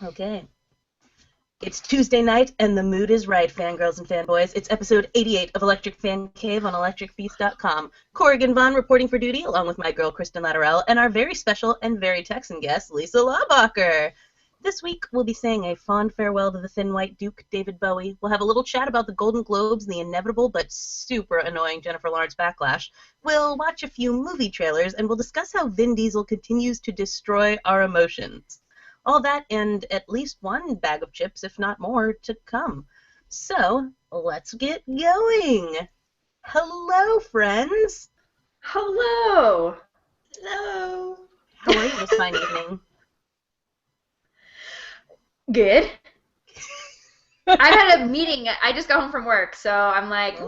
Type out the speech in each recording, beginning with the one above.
Okay. It's Tuesday night, and the mood is right, fangirls and fanboys. It's episode 88 of Electric Fan Cave on electricbeast.com. Corrigan Vaughn reporting for duty, along with my girl, Kristen Latterell, and our very special and very Texan guest, Lisa Laubacher. This week, we'll be saying a fond farewell to the Thin White Duke, David Bowie. We'll have a little chat about the Golden Globes and the inevitable but super annoying Jennifer Lawrence backlash. We'll watch a few movie trailers, and we'll discuss how Vin Diesel continues to destroy our emotions. All that and at least one bag of chips, if not more, to come. So, let's get going. Hello, friends. Hello. Hello. How are you this fine evening? Good. I had a meeting. I just got home from work, so I'm like,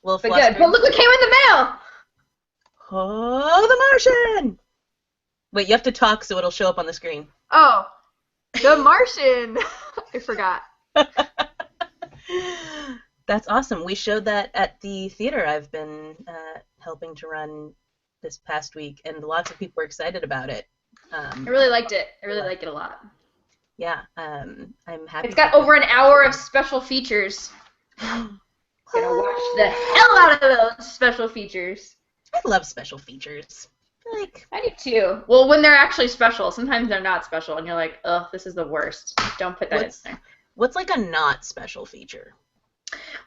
Well, but good. But look what came in the mail. Oh, the Martian! Wait, you have to talk so it'll show up on the screen. Oh, the Martian. I forgot. That's awesome. We showed that at the theater I've been helping to run this past week, and lots of people were excited about it. I really liked it. I really liked it a lot. Yeah, I'm happy. It's got over an hour of special features. Gonna watch the hell out of those special features. I love special features. I do too. Well, when they're actually special, sometimes they're not special, and you're like, ugh, this is the worst. Don't put that in there. What's like a not special feature?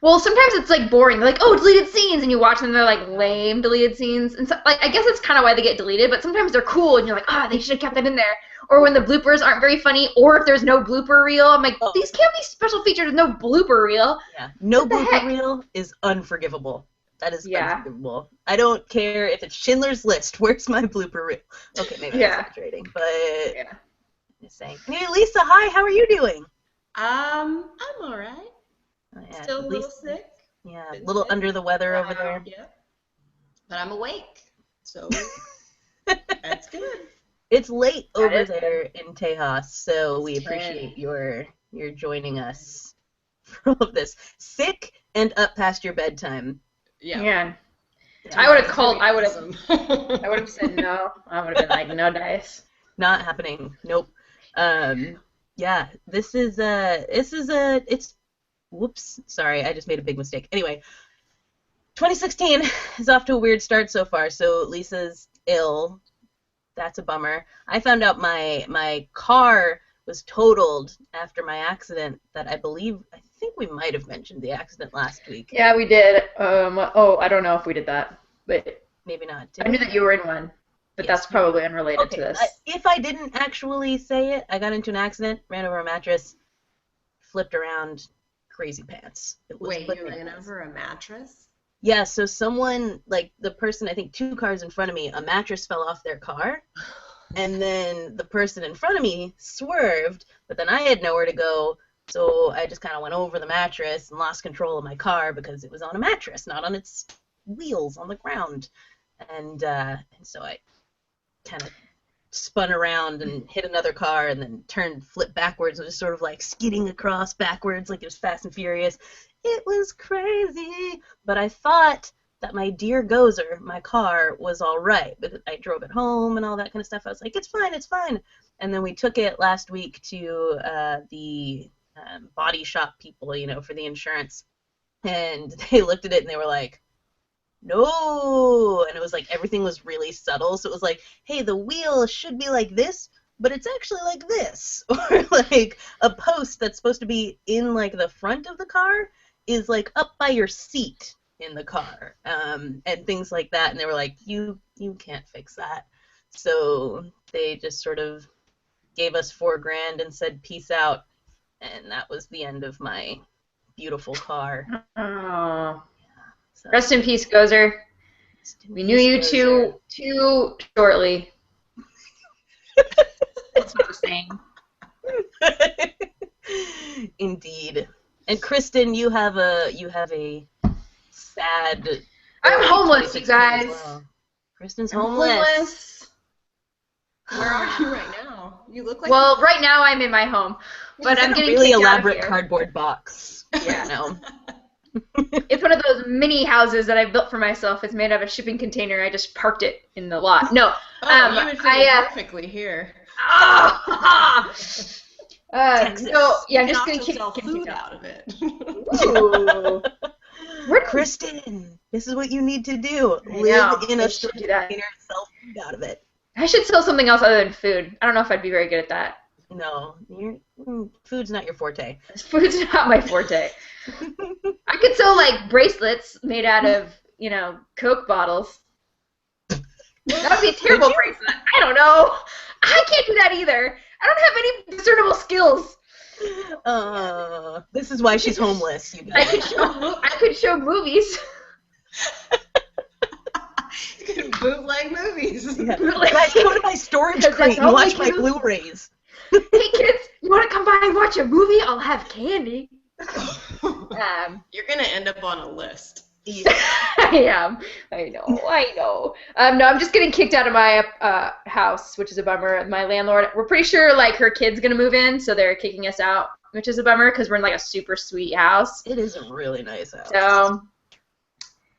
Well, sometimes it's like boring. Like, oh, deleted scenes, and you watch them, and they're like lame deleted scenes, and so, like I guess that's kind of why they get deleted. But sometimes they're cool, and you're like, ah, they should have kept that in there. Or when the bloopers aren't very funny, or if there's no blooper reel, I'm like, these can't be special features with no blooper reel. Yeah, no blooper reel is unforgivable. That is unforgivable. I don't care if it's Schindler's List. Where's my blooper reel? Okay, maybe I'm exaggerating, but I'm just saying. Hey, Lisa, hi. How are you doing? I'm all right. Yeah, Still a little sick. Yeah, a little under the weather over there. Yeah, but I'm awake, so that's good. It's late over there in Tejas, so we appreciate your joining us for all of this. Sick and up past your bedtime. Yeah. I would have called. I would have said no. I would have been like, no dice. Not happening. Nope. Yeah. It's. Whoops. Sorry, I just made a big mistake. Anyway, 2016 is off to a weird start so far. So Lisa's ill. That's a bummer. I found out my car was totaled after my accident that I think we might have mentioned the accident last week. Yeah, we did. I don't know if we did that, but maybe not. I knew that you were in one, but that's probably unrelated to this. If I didn't actually say it, I got into an accident, ran over a mattress, flipped around, crazy pants. Wait, you ran over a mattress? Yeah, so someone, like the person, I think 2 cars in front of me, a mattress fell off their car, and then the person in front of me swerved, but then I had nowhere to go, so I just kind of went over the mattress and lost control of my car because it was on a mattress, not on its wheels on the ground. And so I kind of spun around and hit another car and then flipped backwards and just sort of like skidding across backwards like it was Fast and Furious. It was crazy, but I thought that my dear Gozer, my car, was all right, because I drove it home and all that kind of stuff. I was like, it's fine. And then we took it last week to the body shop people, for the insurance, and they looked at it and they were like, no, and it was like everything was really subtle, so it was like, hey, the wheel should be like this, but it's actually like this, or like a post that's supposed to be in like the front of the car is like up by your seat in the car, and things like that, and they were like, you can't fix that. So they just sort of gave us $4,000 and said peace out, and that was the end of my beautiful car. Oh. So. Rest in peace, Gozer. We knew you too shortly. That's what I'm saying. Indeed. And Kristen, you have a sad. I'm homeless, you guys. Well. Kristen's homeless. Where are you right now? You look like. Well, right now I'm in my home, but I'm getting really kicked elaborate out of here. Cardboard box. Yeah. No. It's one of those mini houses that I built for myself. It's made out of a shipping container. I just parked it in the lot. No. You would fit perfectly here. Oh! Texas. No, yeah, I'm You just can gonna also kick sell him food out. out of it. Ooh. Where Kristen, this is what you need to do. I Live know. in I a should do container, that. sell food out of it. I should sell something else other than food. I don't know if I'd be very good at that. No, food's not your forte. Food's not my forte. I could sell like bracelets made out of, Coke bottles. That would be a terrible bracelet. I don't know. I can't do that either. I don't have any discernible skills. This is why she's homeless, you I guys. could show movies. Bootleg movies. Yeah. Guys, go to my storage Because crate that's and all watch they my do. Blu-rays. Hey kids, you want to come by and watch a movie? I'll have candy. You're gonna end up on a list. Yeah. I am. I know. No, I'm just getting kicked out of my house, which is a bummer. My landlord, we're pretty sure like her kid's gonna move in, so they're kicking us out, which is a bummer because we're in like a super sweet house. It is a really nice house. So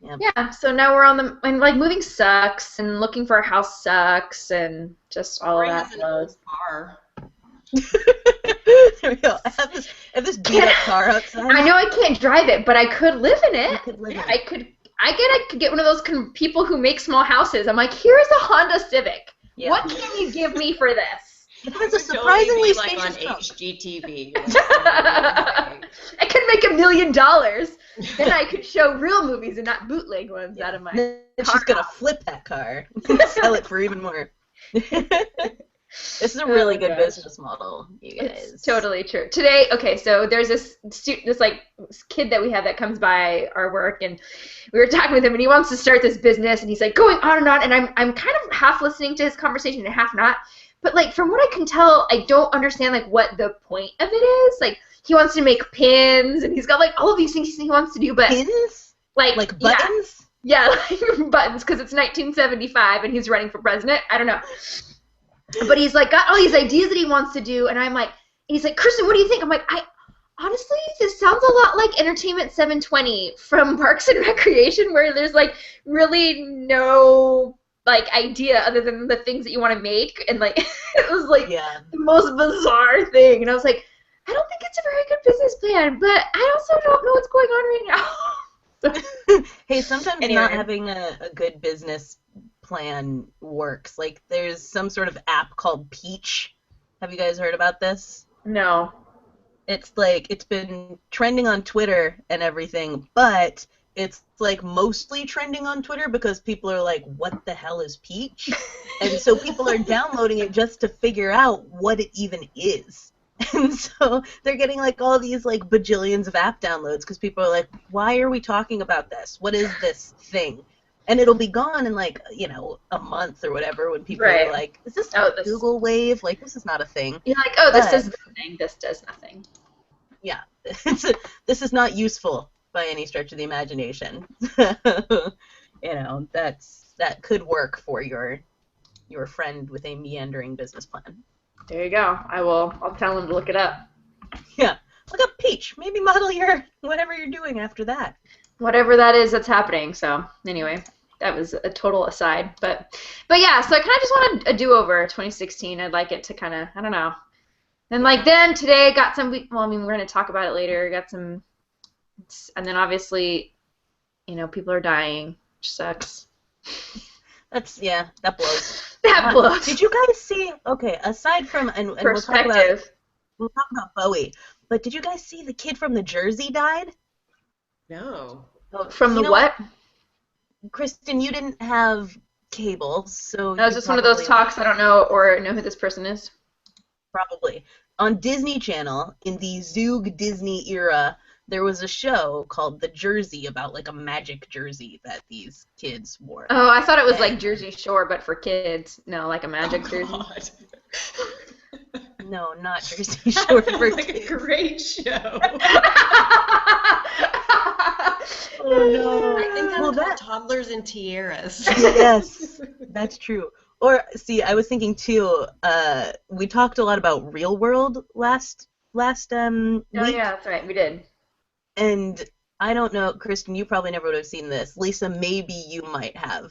Yep. yeah, so now we're and like moving sucks and looking for a house sucks and just all of Bring that us an blows. old car. There we go. I have this beat up car outside. I know I can't drive it, but I could live in it. You could live in it. I could get one of those people who make small houses. I'm like, here's a Honda Civic. Yeah. What can you give me for this? It has a Would surprisingly totally be, like, spacious on trunk. HGTV. I could make $1 million. Then I could show real movies and not bootleg ones out of my Then car. she's gonna flip that car and sell it for even more. This is a really good gosh. business model, you guys. It's totally true. Today, okay, so there's this kid that we have that comes by our work, and we were talking with him, and he wants to start this business, and he's like going on, and I'm kind of half listening to his conversation and half not. But like from what I can tell, I don't understand like what the point of it is. Like he wants to make pins, and he's got like all of these things he wants to do, but Pins? like buttons? Yeah, like buttons, because it's 1975 and he's running for president. I don't know. But he's like got all these ideas that he wants to do, and I'm like, he's like, Kristen, what do you think? I'm like, honestly, this sounds a lot like Entertainment 720 from Parks and Recreation, where there's like really no like idea other than the things that you want to make, and like it was like the most bizarre thing, and I was like, I don't think it's a very good business plan, but I also don't know what's going on right now. Hey, sometimes Anyway. not having a good business plan works. Like there's some sort of app called Peach. Have you guys heard about this? No. It's like it's been trending on Twitter and everything, but it's like mostly trending on Twitter because people are like, what the hell is Peach? And so people are downloading it just to figure out what it even is. And so they're getting like all these like bajillions of app downloads because people are like, why are we talking about this? What is this thing? And it'll be gone in like, a month or whatever when people are like, is this Google Wave? Like, this is not a thing. You're like, oh, this does nothing. This does nothing. Yeah. This is not useful by any stretch of the imagination. That could work for your friend with a meandering business plan. There you go. I'll tell him to look it up. Yeah. Look up Peach. Maybe model your whatever you're doing after that. Whatever that is that's happening. So anyway, that was a total aside. But yeah, so I kind of just wanted a do-over 2016. I'd like it to kind of, I don't know. And then today I got some, we're going to talk about it later. Got some, and then obviously, people are dying, which sucks. That blows. That blows. Did you guys see, okay, aside from, and we'll talk about Bowie, but did you guys see the kid from the Jersey died? No. From the what? Kristen, you didn't have cable, so... That was just one of those talks I don't know or know who this person is. Probably. On Disney Channel, in the Zoog Disney era, there was a show called The Jersey about, like, a magic jersey that these kids wore. Oh, I thought it was like Jersey Shore, but for kids. No, like a magic jersey. God. No, not Jersey Shore for like kids. a great show. Oh, no. I think that's called Toddlers and Tiaras. Yes, that's true. Or, see, I was thinking, too, we talked a lot about Real World last week. Oh, yeah, that's right, we did. And I don't know, Kristen, you probably never would have seen this. Lisa, maybe you might have.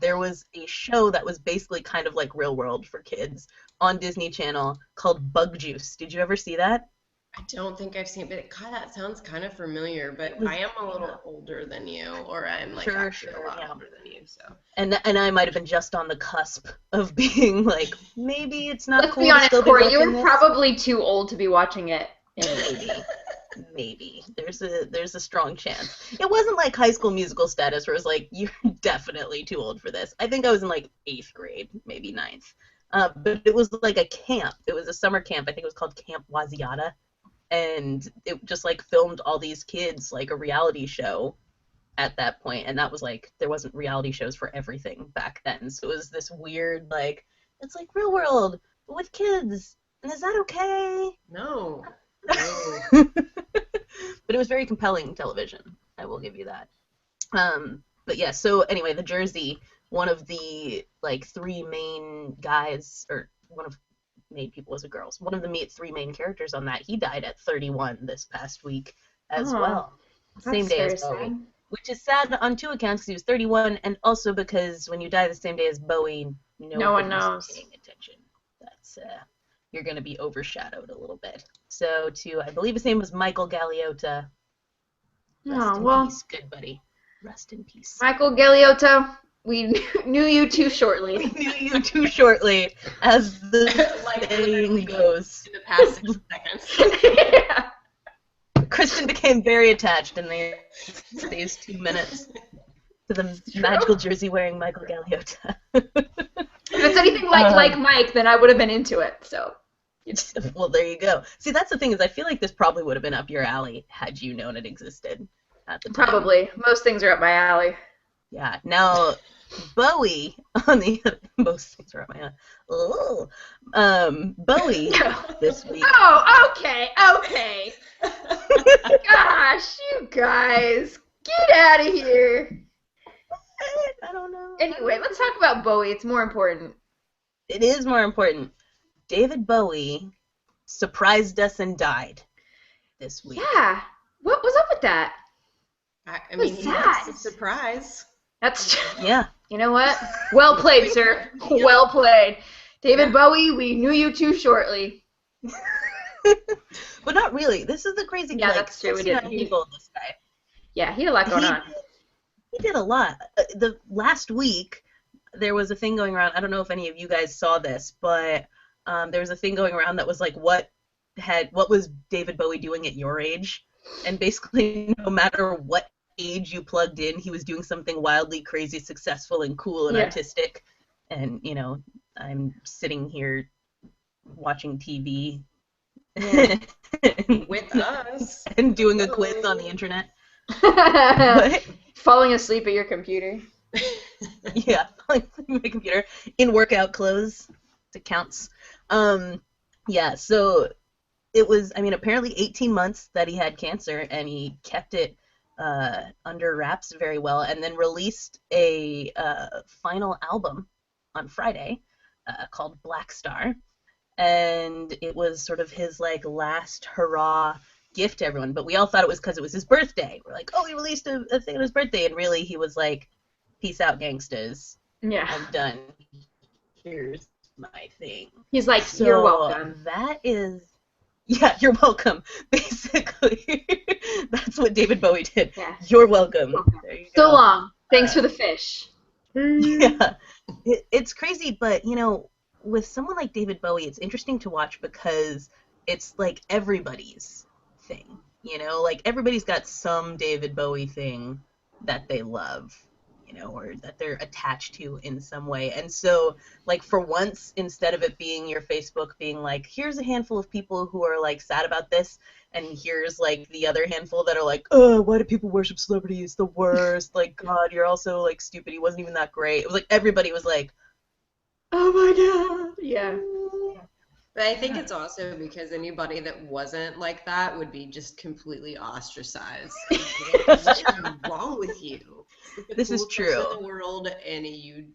There was a show that was basically kind of like Real World for kids on Disney Channel called Bug Juice. Did you ever see that? I don't think I've seen it, but God, that sounds kind of familiar. But I am a little older than you, or I'm like actually a lot older than you. So. And I might have been just on the cusp of being like, maybe it's not Let's cool be honest, to still Corey, be you watching were this. probably too old to be watching it. Maybe there's a strong chance. It wasn't like High School Musical status where it was like, you're definitely too old for this. I think I was in like 8th grade, maybe 9th. But it was like a camp. It was a summer camp. I think it was called Camp Waziata. And it just like filmed all these kids like a reality show at that point. And that was like, there wasn't reality shows for everything back then. So it was this weird, like, it's like Real World, but with kids. And is that okay? No. But it was very compelling television. I will give you that. But yeah, so anyway, the Jersey, one of the like 3 main guys, or one of main people was a girls. One of the 3 main characters on that, he died at 31 this past week as well. Same day as Bowie. Which is sad on 2 accounts because he was 31, and also because when you die the same day as Bowie, no one knows. Paying attention. That's you're going to be overshadowed a little bit. So I believe his name was Michael Galeota. Rest in peace, good buddy. Rest in peace. Michael Galeota, we knew you too shortly. We knew you too shortly, as the saying goes. In the past 6 seconds. Yeah. Kristen became very attached in these 2 minutes to the magical jersey wearing Michael Galeota. If it's anything like Mike, then I would have been into it. So. Well, there you go. See, that's the thing is I feel like this probably would have been up your alley had you known it existed at the time. Probably. Most things are up my alley. Yeah. Now, Bowie, on the other, most things are up my alley. Oh. Bowie this week. Oh, okay. Gosh, you guys. Get out of here. I don't know. Anyway, let's talk about Bowie. It's more important. It is more important. David Bowie surprised us and died this week. Yeah. What was up with that? I mean, that's a surprise. That's yeah. You know what? Well played, sir. Well played. David Bowie, we knew you too shortly. But not really. This is the crazy thing. Yeah, that's true. We did. People, this guy. Yeah, he had a lot going on. He did a lot. The last week, there was a thing going around. I don't know if any of you guys saw this, but there was a thing going around that was like, what was David Bowie doing at your age? And basically, no matter what age you plugged in, he was doing something wildly crazy, successful, and cool and artistic. And, I'm sitting here watching TV. With us. And doing a quiz on the internet. Falling asleep at your computer. Yeah, falling asleep at my computer. In workout clothes. It counts. Yeah, so it was, apparently 18 months that he had cancer, and he kept it under wraps very well, and then released a final album on Friday called Black Star. And it was sort of his last hurrah gift to everyone, but we all thought it was because it was his birthday. We're like, oh, he released a thing on his birthday, and really he was like, peace out, gangstas. Yeah. I'm done. Here's my thing. He's like, so you're welcome. That is, yeah, you're welcome. Basically, that's what David Bowie did. Yeah. You're welcome. There you So go. long. Thanks for the fish. Yeah, it's crazy, but with someone like David Bowie, it's interesting to watch because it's like everybody's thing. Everybody's got some David Bowie thing that they love. Or that they're attached to in some way. And so, for once, instead of it being your Facebook being like, here's a handful of people who are, sad about this, and here's, the other handful that are like, oh, why do people worship celebrities? The worst. God, you're also, stupid. He wasn't even that great. It was like everybody was like, oh, my God. Yeah. But I think it's also because anybody that wasn't like that would be just completely ostracized. What's wrong with you? This is true. In the world, and you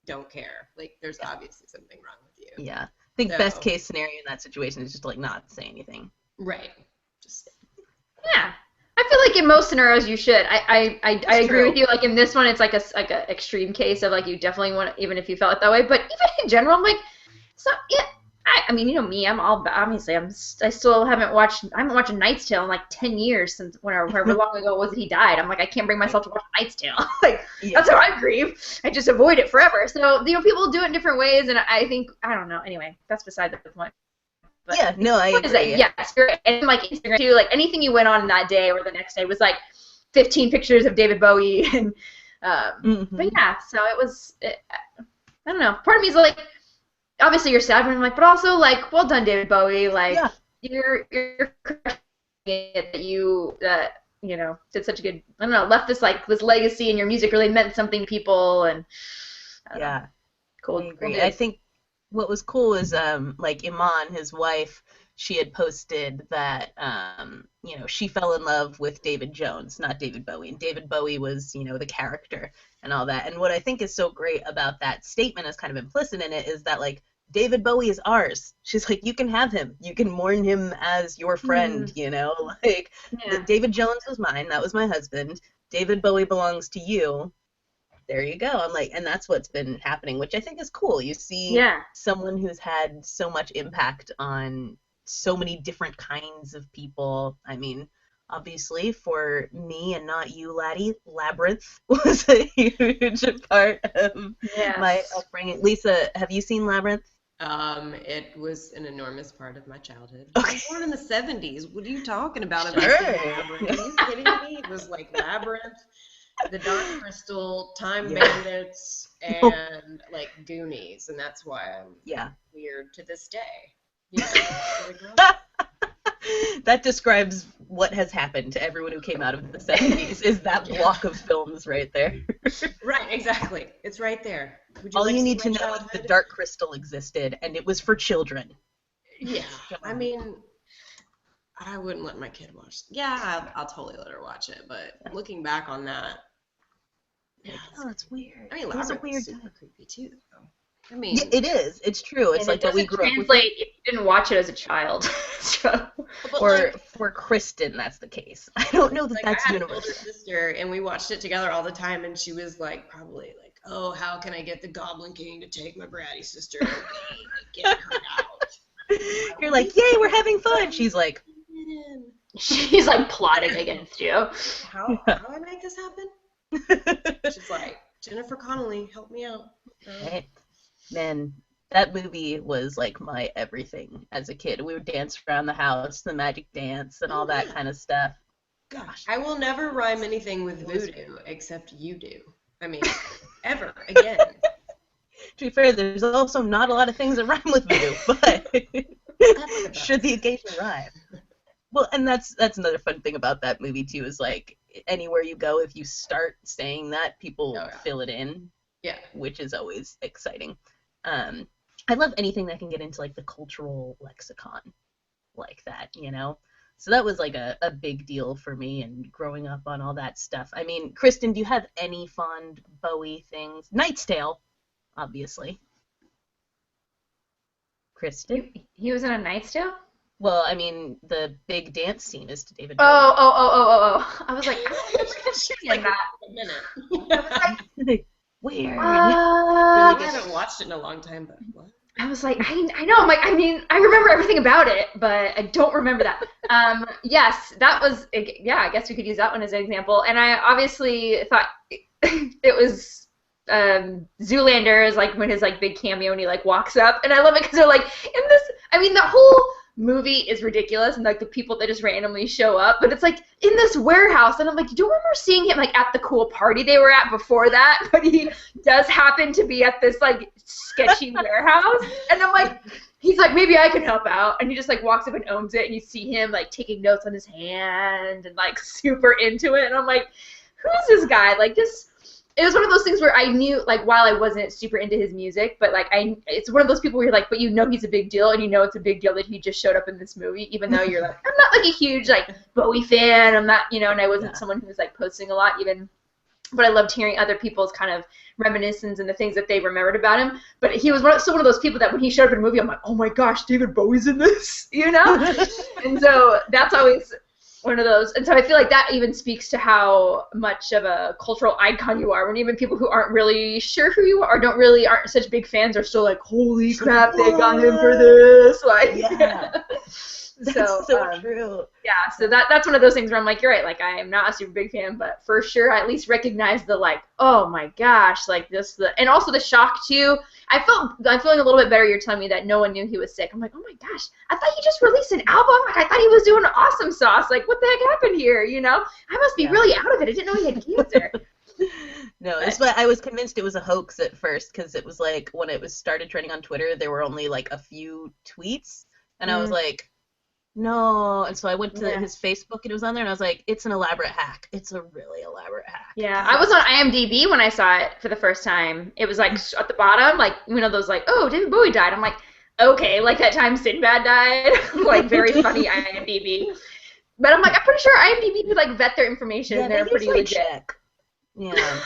don't care. There's obviously something wrong with you. Yeah. I think best case scenario in that situation is just not say anything. Right. Yeah. I feel like in most scenarios you should. I agree true. with you. Like in this one, it's like a extreme case of like you definitely want, even if you felt it that way. But even in general, I'm like, so yeah. I mean, you know me. I'm all obviously. I still haven't watched. I haven't watched A Knight's Tale in like 10 years since however long ago it was that he died. I'm like, I can't bring myself to watch A Knight's Tale. Like that's how I grieve. I just avoid it forever. So you know, people do it in different ways, and I think I don't know. Anyway, that's beside the point. But yeah, no, I agree. Yes, and like Instagram too. Like anything you went on that day or the next day was like 15 pictures of David Bowie, and but yeah. So it was. I don't know. Part of me is like. Obviously you're sad, but I'm like, but also like, well done, David Bowie. Like, you're crushing it that you you know did such a good. I don't know, left this like this legacy, and your music really meant something to people, and cool. I agree. I think what was cool is like Iman, his wife, she had posted that you know, she fell in love with David Jones, not David Bowie, and David Bowie was, you know, the character and all that. And what I think is so great about that statement is kind of implicit in it is that like David Bowie is ours. She's like, you can have him. You can mourn him as your friend, you know? Like David Jones was mine, that was my husband. David Bowie belongs to you. There you go. I'm like, and that's what's been happening, which I think is cool. You see someone who's had so much impact on so many different kinds of people. I mean, obviously for me and not you, Laddie, Labyrinth was a huge part of my upbringing. Lisa, have you seen Labyrinth? It was an enormous part of my childhood. Okay. I was born in the 70s. What are you talking about? Sure. Labyrinth? Are you kidding me? It was like Labyrinth, The Dark Crystal, Time Bandits, and like Goonies, and that's why I'm weird to this day. You know? That describes what has happened to everyone who came out of the 70s, is that block of films right there. Right, exactly. It's right there. All you need to know is The Dark Crystal existed, and it was for children. Yeah, I mean, I wouldn't let my kid watch. Yeah, I'll totally let her watch it, but looking back on that, it's weird. I mean, Labyrinth was super creepy too, though. I mean, it is. It's true. It's like what we grew up with. If you didn't watch it as a child. For Kristen, that's the case. I don't know that like, that's I had universal. an older sister, and we watched it together all the time, and she was like, probably like, oh, how can I get the Goblin King to take my bratty sister away and get her out? You're like, yay, we're having fun. She's like plotting against you. How do I make this happen? She's like, Jennifer Connelly, help me out. Right. Man, that movie was like my everything as a kid. We would dance around the house, the magic dance, and all that kind of stuff. Gosh, I will never rhyme anything with voodoo except you do. I mean, ever again. To be fair, there's also not a lot of things that rhyme with voodoo, but should the occasion rhyme. Well, and that's another fun thing about that movie too, is like anywhere you go, if you start saying that, people fill it in. Yeah, which is always exciting. I love anything that can get into like the cultural lexicon like that, you know? So that was like a big deal for me, and growing up on all that stuff. I mean, Kristen, do you have any fond Bowie things? Knight's Tale, obviously. Kristen? He was in A Knight's Tale? Well, I mean, the big dance scene is to David Bowie. Oh. I was like, I that. A minute. Weird. I haven't watched it in a long time, but what? I was like, I know. I'm like, I mean, I remember everything about it, but I don't remember that. Yes, that was, I guess we could use that one as an example. And I obviously thought it was Zoolander is like when his like big cameo and he like walks up, and I love it because they're like in this. I mean, the whole movie is ridiculous, and like the people that just randomly show up, but it's like in this warehouse, and I'm like, do you remember seeing him like at the cool party they were at before that? But he does happen to be at this like sketchy warehouse, and I'm like, he's like, maybe I can help out, and he just like walks up and owns it, and you see him like taking notes on his hand and like super into it, and I'm like, who's this guy? Like just. It was one of those things where I knew, like, while I wasn't super into his music, but, like, it's one of those people where you're like, but you know he's a big deal, and you know it's a big deal that he just showed up in this movie, even though you're like, I'm not, like, a huge, like, Bowie fan, I'm not, you know, and I wasn't someone who was, like, posting a lot even, but I loved hearing other people's kind of reminiscence and the things that they remembered about him, but he was one of those people that when he showed up in a movie, I'm like, oh my gosh, David Bowie's in this, you know? And so that's always one of those. And so I feel like that even speaks to how much of a cultural icon you are, when even people who aren't really sure who you are, or aren't such big fans, are still like, holy crap, they got him for this. Like, yeah. That's so true. Yeah, so that's one of those things where I'm like, you're right, like, I am not a super big fan, but for sure I at least recognize the, like, oh my gosh, like this, and also the shock too. I'm feeling a little bit better. You're telling me that no one knew he was sick. I'm like, oh my gosh, I thought he just released an album. Like, I thought he was doing awesome sauce. Like, what the heck happened here? You know, I must be really out of it. I didn't know he had cancer. No, that's why I was convinced it was a hoax at first, because it was like when it was started trending on Twitter, there were only like a few tweets, and I was like, no. And so I went to his Facebook, and it was on there, and I was like, it's an elaborate hack. It's a really elaborate hack. Yeah, I was on IMDb when I saw it for the first time. It was like at the bottom, like, you know, those like, oh, David Bowie died. I'm like, okay, like that time Sinbad died. Like, very funny IMDb. But I'm like, I'm pretty sure IMDb would like vet their information. Yeah, they're pretty legit. Check. Yeah,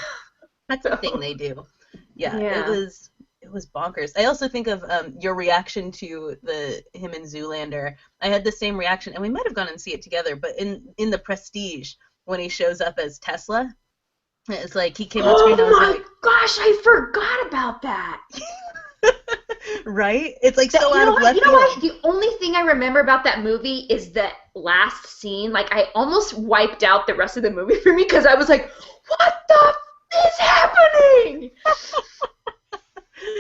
that's the thing they do. Yeah, it was bonkers. I also think of your reaction to him in Zoolander. I had the same reaction, and we might have gone and see it together. But in the Prestige, when he shows up as Tesla, it's like he came on screen. And I was like, gosh, I forgot about that. Right? It's like so out of left field. You know what? The only thing I remember about that movie is the last scene. Like, I almost wiped out the rest of the movie for me, because I was like, what the is happening?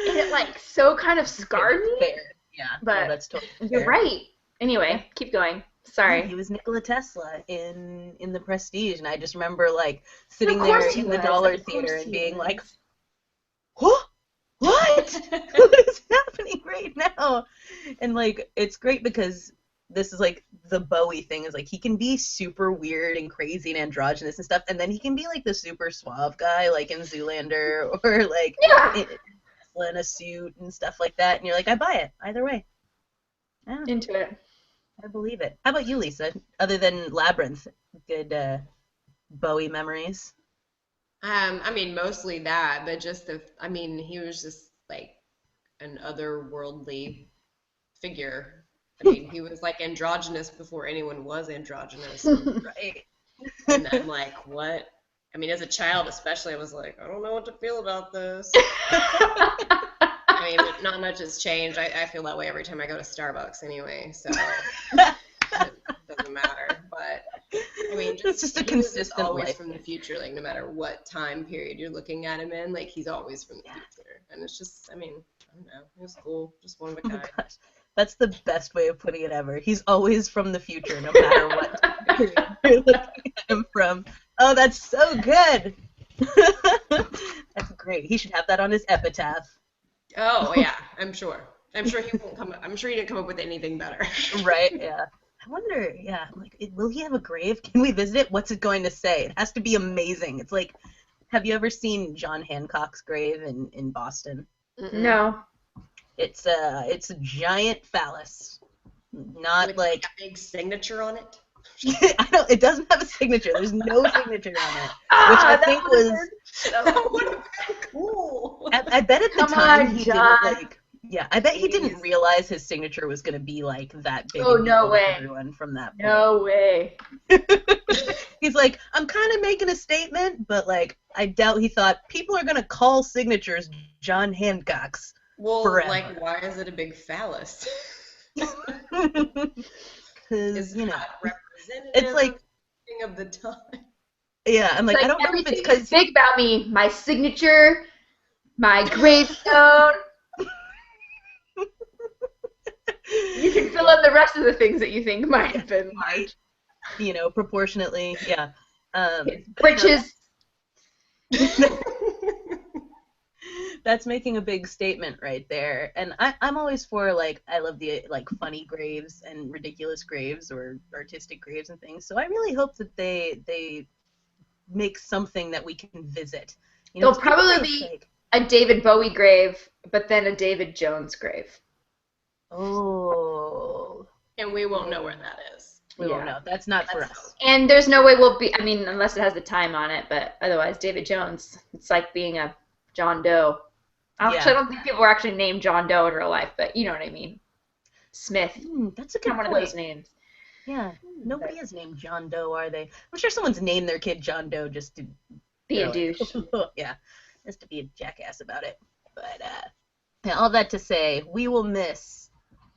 And it like so kind of scarred me. Fair. Yeah, but that's totally fair. You're right. Anyway, keep going. Sorry. Yeah, he was Nikola Tesla in the Prestige, and I just remember like sitting there in the Dollar Theater and being like, what? What is happening right now? And like, it's great because this is like the Bowie thing, is like he can be super weird and crazy and androgynous and stuff, and then he can be like the super suave guy like in Zoolander, or like in a suit and stuff like that, and you're like, I buy it either way. Into it. I believe it. How about you, Lisa? Other than Labyrinth, good Bowie memories? I mean, mostly that, but just he was just like an otherworldly figure. I mean, he was like androgynous before anyone was androgynous. Right. And I'm like, what? I mean, as a child especially, I was like, I don't know what to feel about this. I mean, not much has changed. I feel that way every time I go to Starbucks anyway, so it doesn't matter. But, I mean, it's just a consistent always life. From the future, like, no matter what time period you're looking at him in, like, he's always from the future. And it's just, I mean, I don't know. It was cool. Just one of a kind. Oh, gosh. That's the best way of putting it ever. He's always from the future, no matter what period you're looking at him from. Oh, that's so good. That's great. He should have that on his epitaph. Oh, yeah, I'm sure. I'm sure he didn't come up with anything better. Right, yeah. I wonder, like, will he have a grave? Can we visit it? What's it going to say? It has to be amazing. It's like, have you ever seen John Hancock's grave in Boston? No. It's a giant phallus. Not with like a big signature on it. It doesn't have a signature. There's no signature on it, which I think was. That would have been cool. I bet at the time he didn't like. Yeah, I bet he didn't realize his signature was going to be like that big. Oh, no way. Everyone from that point. No way. He's like, I'm kind of making a statement, but like, I doubt he thought people are going to call signatures John Hancock's. Well, forever. Like, why is it a big phallus? Because, you know, it's like of the time. Yeah, I'm like, I don't know if it's because big about me. My signature, my gravestone. You can fill in the rest of the things that you think might have been large. You know, proportionately, yeah. Britches. That's making a big statement right there. And I'm always for, like, I love the, like, funny graves and ridiculous graves or artistic graves and things. So I really hope that they make something that we can visit. You know, there'll probably be a David Bowie grave, but then a David Jones grave. Oh. And we won't know where that is. We won't know. That's not for us. And there's no way we'll be, I mean, unless it has the time on it, but otherwise, David Jones, it's like being a John Doe. Actually, I don't think people were actually named John Doe in real life, but you know what I mean. Smith. That's a good one point. of those names. Yeah. Nobody is named John Doe, are they? I'm sure someone's named their kid John Doe just to be a douche. Yeah, just to be a jackass about it. But all that to say, we will miss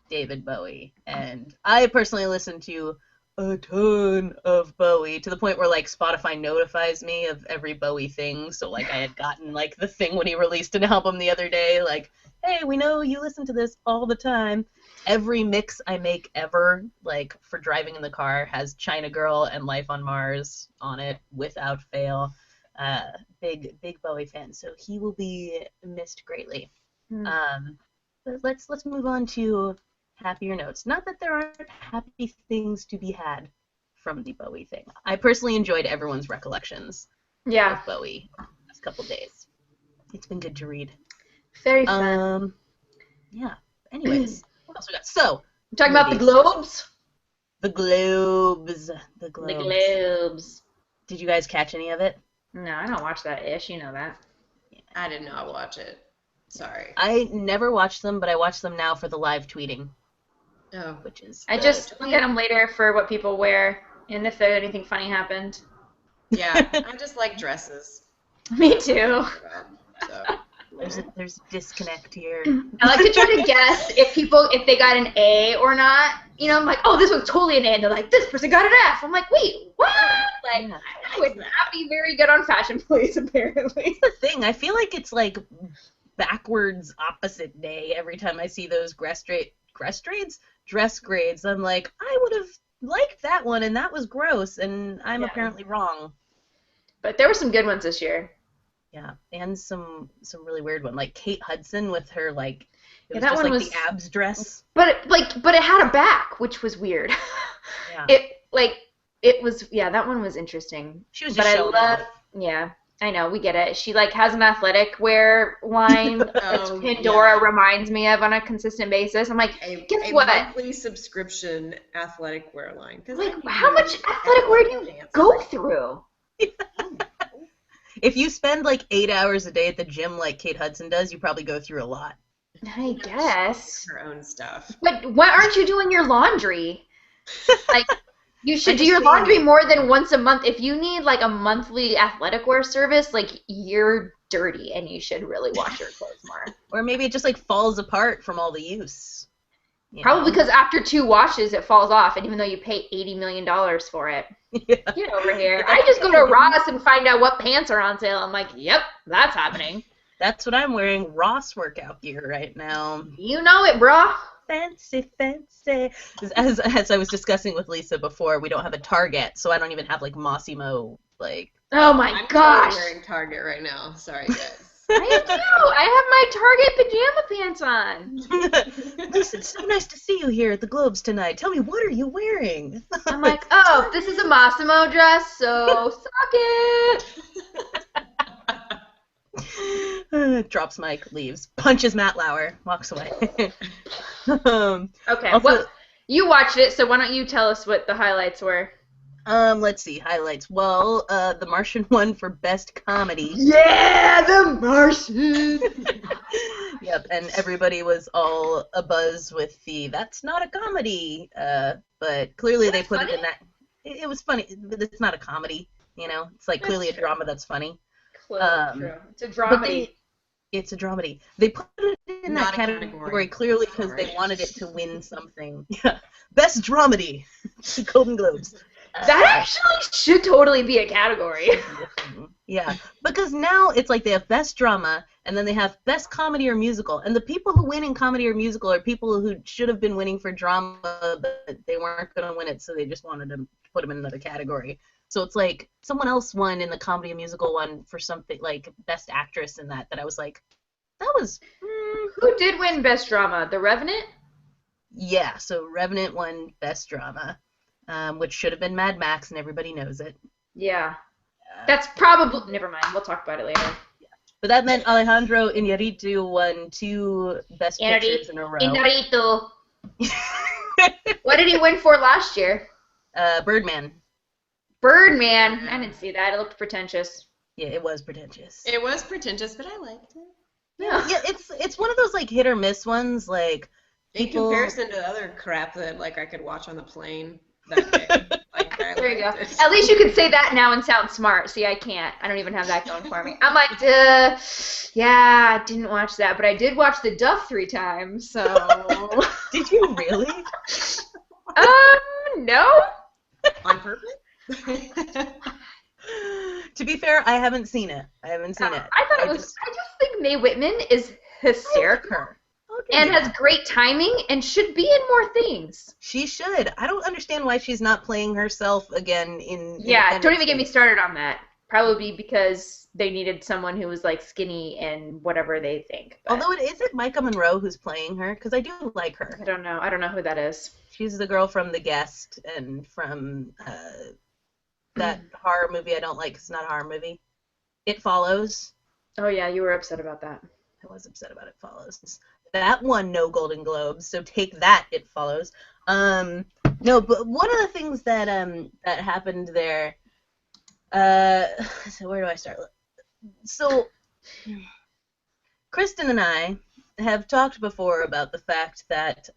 David Bowie, and I personally listen to a ton of Bowie to the point where like Spotify notifies me of every Bowie thing. So like I had gotten like the thing when he released an album the other day, like, hey, we know you listen to this all the time. Every mix I make ever, like for driving in the car, has China Girl and Life on Mars on it without fail. Big Bowie fan, so he will be missed greatly. But let's move on to happier notes. Not that there aren't happy things to be had from the Bowie thing. I personally enjoyed everyone's recollections of Bowie last couple days. It's been good to read. Very fun. Yeah. Anyways, what else we got? So, we're talking about the Globes. The Globes. The Globes. Did you guys catch any of it? No, I don't watch that ish. You know that. Yeah. I did not watch it. Sorry. I never watched them, but I watch them now for the live tweeting. Oh. Which is I just look at them later for what people wear and if anything funny happened. Yeah, I just like dresses. Me too. So. There's a disconnect here. I like to try to guess if they got an A or not. You know, I'm like, oh, this one's totally an A, and they're like, this person got an F. I'm like, wait, what? Like, I would not be very good on fashion plays, apparently. That's the thing. I feel like it's like backwards opposite day every time I see those dress grades. I'm like, I would have liked that one, and that was gross, and I'm apparently wrong. But there were some good ones this year. Yeah, and some really weird one, like Kate Hudson with her like it was that just one like was, the abs dress. But it had a back, which was weird. Yeah. That one was interesting. She was just showing off. Yeah, I know, we get it. She like has an athletic wear line that Pandora reminds me of on a consistent basis. I'm like, guess what? A monthly subscription athletic wear line. Like, how much athletic wear do you go through? If you spend like 8 hours a day at the gym like Kate Hudson does, you probably go through a lot. I guess. Her own stuff. But why aren't you doing your laundry? Like, you should do your laundry more than once a month. If you need like a monthly athletic wear service, like you're dirty and you should really wash your clothes more. Or maybe it just like falls apart from all the use. Probably because after 2 washes it falls off, and even though you pay $80 million for it. Yeah. Get over here. I just go to Ross and find out what pants are on sale. I'm like, yep, that's happening. That's what I'm wearing, Ross workout gear right now. You know it, brah. Fancy. As I was discussing with Lisa before, we don't have a Target, so I don't even have like Mossimo like. Oh my gosh! I'm wearing Target right now. Sorry, guys. I do. I have my Target pajama pants on. Lisa, it's so nice to see you here at the Globes tonight. Tell me, what are you wearing? I'm like, oh, this is a Mossimo dress, so suck it. Drops mic, leaves, punches Matt Lauer, walks away. Okay, also, well, you watched it, so why don't you tell us what the highlights were? Let's see, highlights. Well, The Martian won for Best Comedy. Yeah, The Martian! Yep, and everybody was all abuzz with that's not a comedy. But clearly they put it in that. It was funny, but it's not a comedy, you know? It's like clearly a drama that's funny. True. It's a dramedy. It's a dramedy. They put it in that category clearly because they wanted it to win something. Yeah. Best dramedy. Golden Globes. That actually should totally be a category. Yeah, because now it's like they have best drama, and then they have best comedy or musical, and the people who win in comedy or musical are people who should have been winning for drama, but they weren't going to win it, so they just wanted to put them in another category. So it's like someone else won in the comedy and musical one for something like best actress in that I was like, that was... Who did win best drama? The Revenant? Yeah, so Revenant won best drama. Which should have been Mad Max, and everybody knows it. Yeah. That's probably... Never mind. We'll talk about it later. Yeah. But that meant Alejandro Iñárritu won 2 Best Pictures in a row. Iñárritu. What did he win for last year? Birdman. Birdman? I didn't see that. It looked pretentious. Yeah, it was pretentious. It was pretentious, but I liked it. Yeah, it's one of those like hit or miss ones, like... In comparison to other crap that like I could watch on the plane. that day. Like, there you go. At least you can say that now and sound smart. See, I can't. I don't even have that going for me. I'm like, yeah, I didn't watch that, but I did watch The Duff 3 times, so. Did you really? No. On purpose? To be fair, I haven't seen it. I thought I just think Mae Whitman is hysterical. And has great timing and should be in more things. She should. I don't understand why she's not playing herself again in. Yeah, don't even get me started on that. Probably because they needed someone who was like skinny and whatever they think. But. Although is it Micah Monroe who's playing her? Because I do like her. I don't know who that is. She's the girl from The Guest and from that horror movie I don't like. It's not a horror movie. It Follows. Oh yeah, you were upset about that. I was upset about It Follows. That won no Golden Globes, so take that, It Follows. No, but one of the things that that happened there. So where do I start? So Kristen and I have talked before about the fact that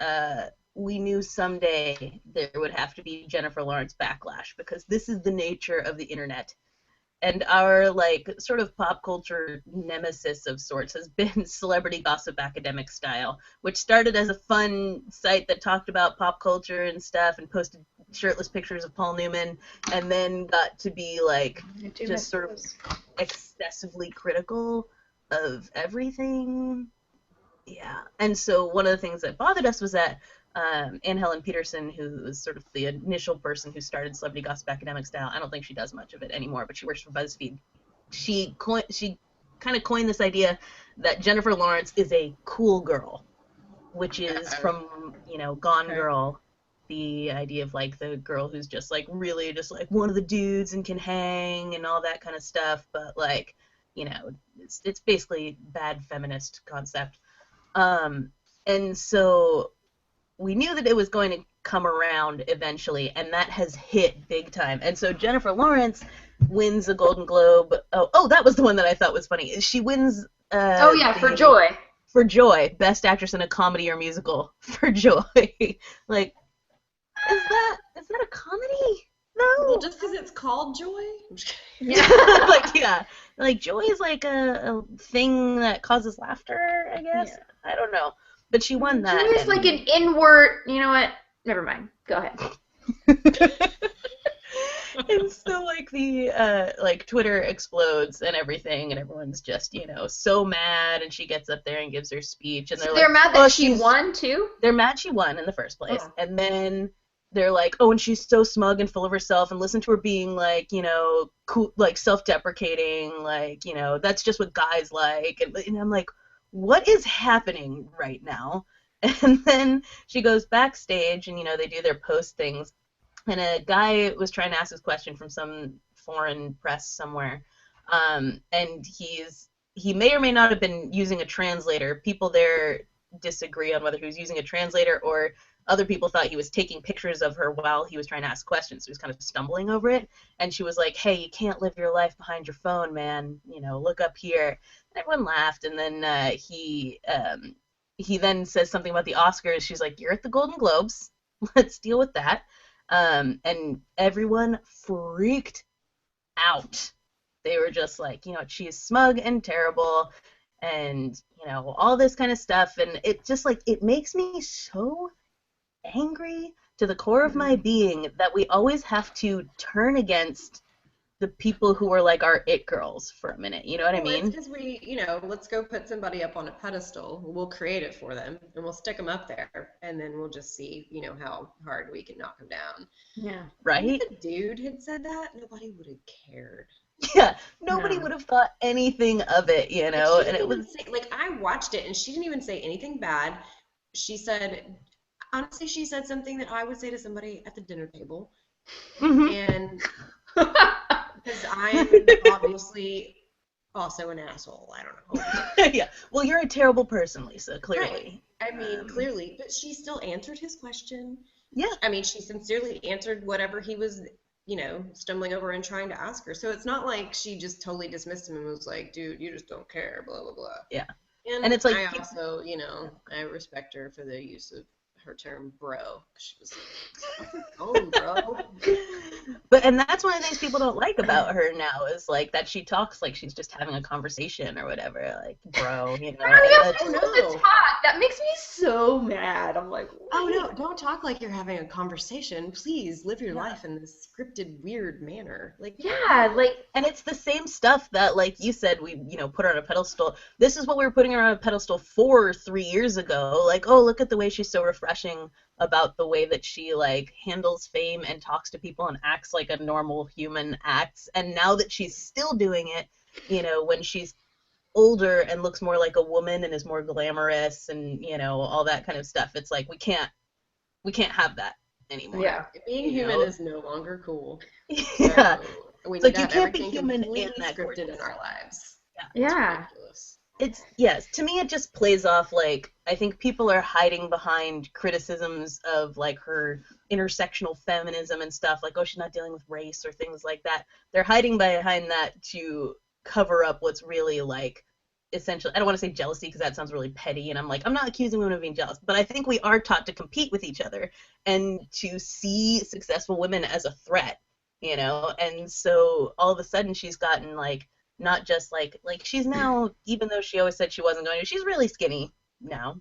we knew someday there would have to be Jennifer Lawrence backlash because this is the nature of the internet. And our, like, sort of pop culture nemesis of sorts has been Celebrity Gossip Academic Style, which started as a fun site that talked about pop culture and stuff and posted shirtless pictures of Paul Newman, and then got to be, like, just sort of excessively critical of everything. Yeah. And so one of the things that bothered us was that Anne Helen Peterson, who was sort of the initial person who started Celebrity Gossip Academic Style, I don't think she does much of it anymore, but she works for BuzzFeed. She kind of coined this idea that Jennifer Lawrence is a cool girl, which is from, Gone Girl, the idea of, like, the girl who's just, like, really just, like, one of the dudes and can hang and all that kind of stuff, but, like, it's basically bad feminist concept. And so we knew that it was going to come around eventually, and that has hit big time. And so Jennifer Lawrence wins a Golden Globe. Oh, that was the one that I thought was funny. She wins. For Joy. For Joy, Best Actress in a Comedy or Musical. For Joy, like, is that a comedy? No. Well, just because it's called Joy. Yeah. Like Joy is like a thing that causes laughter, I guess. Yeah. I don't know. But she won that. Joy is like an inward, you know what? Never mind. Go ahead. And so, like, the, Twitter explodes and everything, and everyone's just, so mad, and she gets up there and gives her speech, and they're mad that she won, too? They're mad she won in the first place, and then they're like, oh, and she's so smug and full of herself, and listen to her being, like, cool, like, self-deprecating, like, that's just what guys like, and I'm like, what is happening right now? And then she goes backstage, and, they do their post things, and a guy was trying to ask his question from some foreign press somewhere, and he may or may not have been using a translator. People there disagree on whether he was using a translator or other people thought he was taking pictures of her while he was trying to ask questions. So he was kind of stumbling over it, and she was like, hey, you can't live your life behind your phone, man. Look up here. And everyone laughed, and then he then says something about the Oscars. She's like, you're at the Golden Globes. Let's deal with that. And everyone freaked out. They were just like, she's smug and terrible and, all this kind of stuff. And it just, like, it makes me so angry to the core of my being that we always have to turn against the people who are, like, our it girls for a minute. You know what I mean? It's because we, let's go put somebody up on a pedestal. We'll create it for them, and we'll stick them up there, and then we'll just see, how hard we can knock them down. Yeah. Right? If the dude had said that, nobody would have cared. Yeah, nobody would have thought anything of it, and it was like, I watched it, and she didn't even say anything bad. She said something that I would say to somebody at the dinner table, and because I'm obviously also an asshole. I don't know. Yeah. Well, you're a terrible person, Lisa, clearly. Right. I mean, clearly. But she still answered his question. Yeah. I mean, she sincerely answered whatever he was, stumbling over and trying to ask her. So it's not like she just totally dismissed him and was like, dude, you just don't care, blah, blah, blah. Yeah. And it's like... I also, I respect her for the use of her term bro. She was like, oh, bro. And that's one of the things people don't like about her now is like that she talks like she's just having a conversation or whatever, like bro, you know. That makes me so mad. I'm like, what? Oh no, don't talk like you're having a conversation. Please live your life in this scripted, weird manner. Like and it's the same stuff that, like you said, we put her on a pedestal. This is what we were putting her on a pedestal for 3 years ago. Like, oh, look at the way she's so refreshing about the way that she like handles fame and talks to people and acts like a normal human acts. And now that she's still doing it, when she's older and looks more like a woman and is more glamorous and all that kind of stuff, it's like we can't have that anymore. Yeah, being human is no longer cool. Yeah, so we it's like you can't be human and that scripted in our lives. Yeah. It's yes, to me it just plays off like I think people are hiding behind criticisms of like her intersectional feminism and stuff, like, oh, she's not dealing with race or things like that. They're hiding behind that to cover up what's really like essentially, I don't want to say jealousy because that sounds really petty, and I'm not accusing women of being jealous, but I think we are taught to compete with each other and to see successful women as a threat, and so all of a sudden she's gotten like not just like she's now, even though she always said she wasn't going to, she's really skinny now,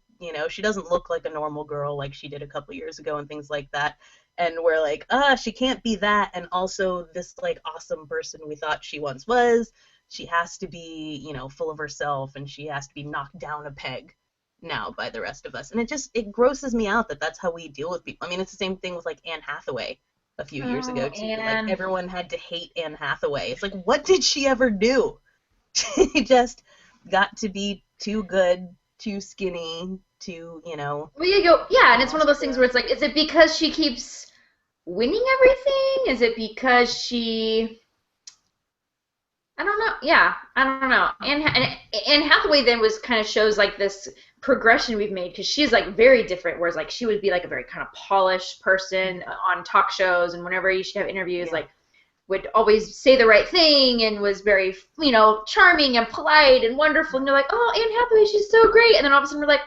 she doesn't look like a normal girl like she did a couple years ago and things like that, and we're like, she can't be that and also this like awesome person we thought she once was. She has to be, full of herself, and she has to be knocked down a peg now by the rest of us. And it grosses me out that that's how we deal with people. I mean, it's the same thing with, like, Anne Hathaway a few years ago, too. Like, everyone had to hate Anne Hathaway. It's like, what did she ever do? She just got to be too good, too skinny, too, Well, you go, yeah, and it's one of those things where it's like, is it because she keeps winning everything? Is it because she... I don't know. Yeah, I don't know. And Hathaway then kind of shows like this progression we've made because she's like very different. Whereas like she would be like a very kind of polished person on talk shows and whenever you should have interviews, like would always say the right thing and was very charming and polite and wonderful. And you're like, oh, Anne Hathaway, she's so great. And then all of a sudden we're like,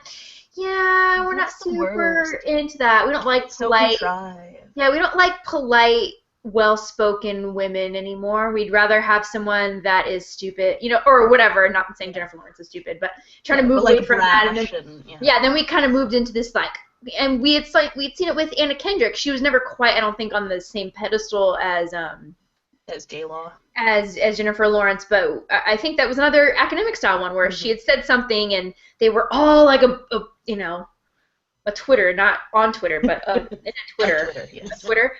yeah, we're not super into that. We don't like polite. Yeah, we don't like polite, well-spoken women anymore. We'd rather have someone that is stupid, or whatever. Not saying Jennifer Lawrence is stupid, but trying to move away from that. And then we kind of moved into this like, and we'd seen it with Anna Kendrick. She was never quite, I don't think, on the same pedestal as J-Law, as Jennifer Lawrence, but I think that was another academic style one where she had said something and they were all like a Twitter, not on Twitter, but in a Twitter, Twitter.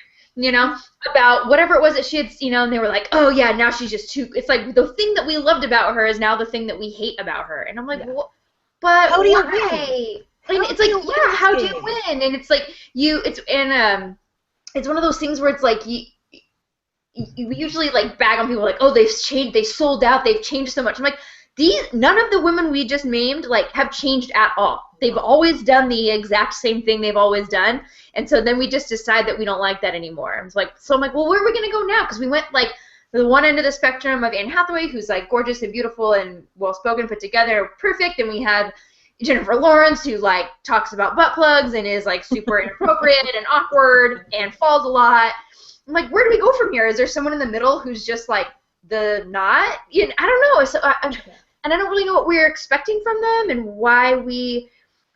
About whatever it was that she had, and they were like, oh, yeah, now she's just too, it's like the thing that we loved about her is now the thing that we hate about her. And I'm like, well, but how do you why? And it's like, yeah, how do you win? And it's like, it's one of those things where it's like, you usually like bag on people like, oh, they've changed, they sold out, they've changed so much. I'm like, none of the women we just named like have changed at all. They've always done the exact same thing they've always done, and so then we just decide that we don't like that anymore. So I'm like, well, where are we gonna go now? Because we went like the one end of the spectrum of Anne Hathaway, who's like gorgeous and beautiful and well-spoken, put together, perfect, and we had Jennifer Lawrence, who like talks about butt plugs and is like super inappropriate and awkward and falls a lot. I'm like, where do we go from here? Is there someone in the middle who's just like the not? I don't know. So and I don't really know what we're expecting from them and why we.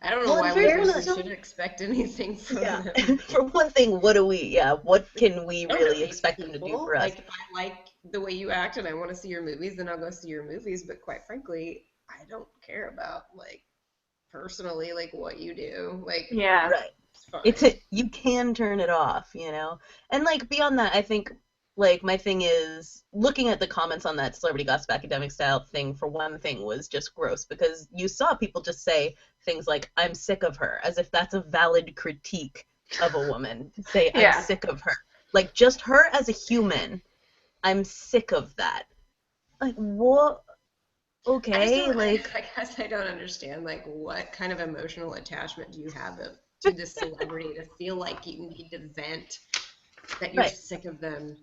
I don't know why we really should expect anything from them. For one thing, what can we really expect them to do for us? Like, if I like the way you act and I want to see your movies, then I'll go see your movies. But quite frankly, I don't care about, like, personally, like, what you do. Like, yeah. Right. You can turn it off, And, like, beyond that, I think, like, my thing is, looking at the comments on that celebrity gossip academic style thing, for one thing, was just gross, because you saw people just say things like, I'm sick of her, as if that's a valid critique of a woman, to say, I'm sick of her. Like, just her as a human, I'm sick of that. Like, what? Okay, I guess I don't understand, like, what kind of emotional attachment do you have to this celebrity to feel like you need to vent that you're sick of them?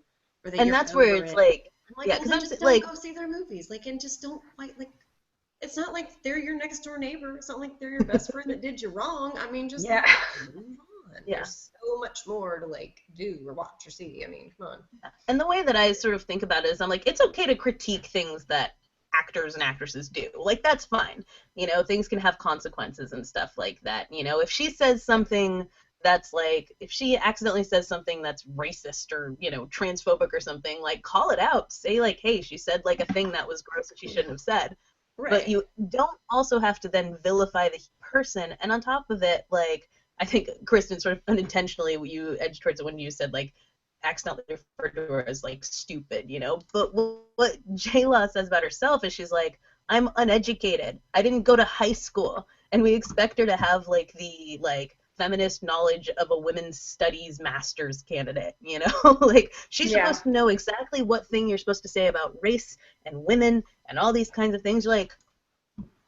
And that's where it's like, I'm like, because just don't go see their movies, like, and just don't like it's not like they're your next door neighbor. It's not like they're your best friend that did you wrong. I mean, just Yeah. move on. Yeah. There's so much more to like do or watch or see. I mean, come on. And the way that I sort of think about it is I'm like, it's okay to critique things that actors and actresses do. Like, that's fine. You know, things can have consequences and stuff like that. You know, if she says something that's like, if she accidentally says something that's racist or, you know, transphobic or something, like, call it out. Say, like, hey, she said, like, a thing that was gross that she shouldn't have said. Right. But you don't also have to then vilify the person. And on top of it, like, I think, Kristen, sort of unintentionally, you edged towards it when you said, like, accidentally referred to her as, like, stupid, you know? But what J-Law says about herself is she's like, I'm uneducated. I didn't go to high school. And we expect her to have, like, the, like, feminist knowledge of a women's studies master's candidate, you know? Like, she's supposed to know exactly what thing you're supposed to say about race and women and all these kinds of things. You're like,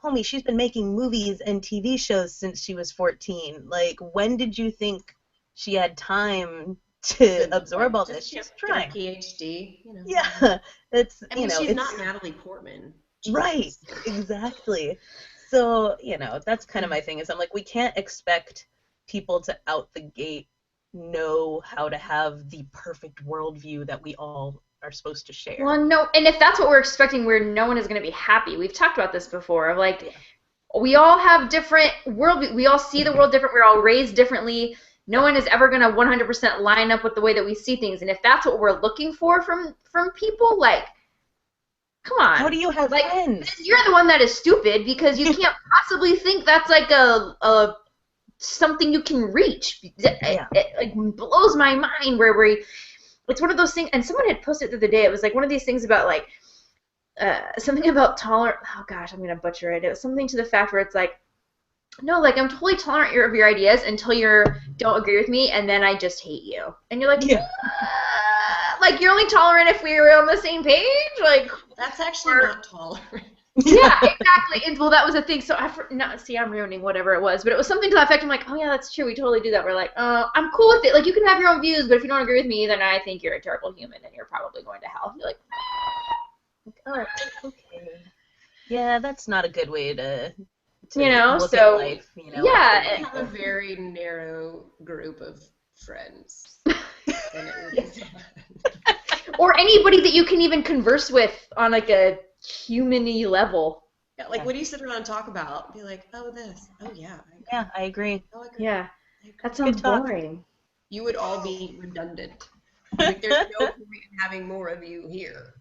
homie, she's been making movies and TV shows since she was 14. Like, when did you think she had time to absorb all this? She's trying. A PhD, you know. Yeah, it's, I mean, you know, she's it's not Natalie Portman. right, exactly. So, you know, that's kind of my thing is I'm like, we can't expect people to out the gate know how to have the perfect worldview that we all are supposed to share. Well, no, and if that's what we're expecting, where no one is going to be happy. We've talked about this before. Of like, we all have different worldview. We all see the world different. We're all raised differently. No one is ever going to 100% line up with the way that we see things. And if that's what we're looking for from people, like, come on. How do you have friends? You're the one that is stupid because you can't possibly think that's like a something you can reach. It like blows my mind where it's one of those things, and someone had posted the other day, it was like one of these things about like something about tolerant, oh gosh, I'm going to butcher it. It was something to the fact where it's like, no, like I'm totally tolerant of your ideas until you don't agree with me, and then I just hate you. And you're like, like you're only tolerant if we were on the same page? Like, that's actually not tolerant. Yeah, exactly. And, well, that was a thing. So I'm ruining whatever it was, but it was something to that effect. I'm like, oh yeah, that's true. We totally do that. We're like, I'm cool with it. Like, you can have your own views, but if you don't agree with me, then I think you're a terrible human and you're probably going to hell. You're like, oh, okay. Yeah, that's not a good way to you know, look so at life, you know. Yeah, I have a very narrow group of friends. And it would be or anybody that you can even converse with on like a human-y level. Yeah, like, what do you sit around and talk about? Be like, oh, this. Oh, yeah. Yeah, I agree. Oh, I agree. Yeah, that sounds boring. You would all be redundant. Like, there's no point in having more of you here.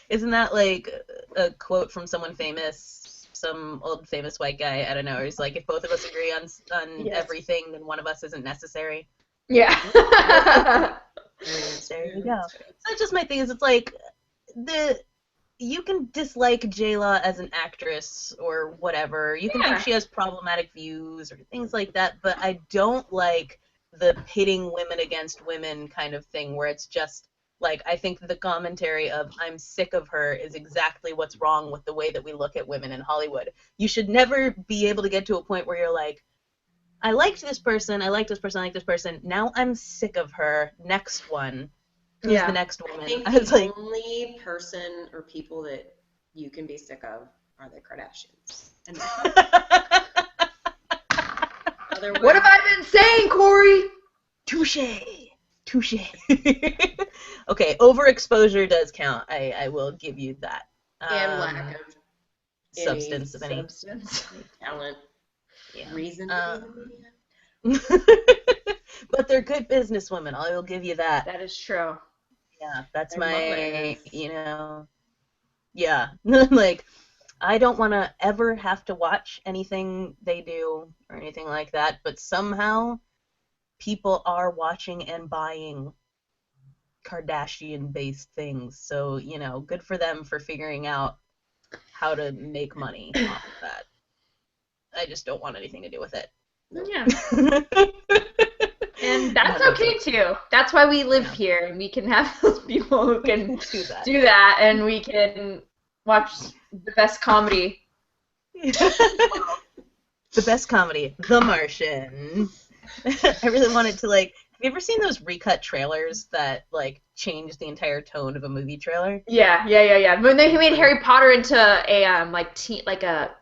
Isn't that like a quote from someone famous, some old famous white guy? I don't know. He's like, if both of us agree on everything, then one of us isn't necessary. Yeah. There you go. So that's just my thing. Is it's like you can dislike J-Law as an actress or whatever. You can think she has problematic views or things like that, but I don't like the pitting women against women kind of thing where it's just like, I think the commentary of I'm sick of her is exactly what's wrong with the way that we look at women in Hollywood. You should never be able to get to a point where you're like, I liked this person, I like this person, I like this person. Now I'm sick of her. Next one. Who's the next woman? I think the only person or people that you can be sick of are the Kardashians. What have I been saying, Corey? Touche. Okay, overexposure does count. I will give you that. And lack of substance of any talent. Yeah. Reason. But they're good businesswomen. I will give you that. That is true. Yeah, that's my, you know, yeah. Like, I don't want to ever have to watch anything they do or anything like that, but somehow people are watching and buying Kardashian-based things. So, you know, good for them for figuring out how to make money off of that. I just don't want anything to do with it. Yeah. And that's okay too. That's why we live here, and we can have those people who can do that, and we can watch the best comedy. The best comedy, The Martian. I really wanted to, like, have you ever seen those recut trailers that, like, changed the entire tone of a movie trailer. Yeah. When he made Harry Potter into a like a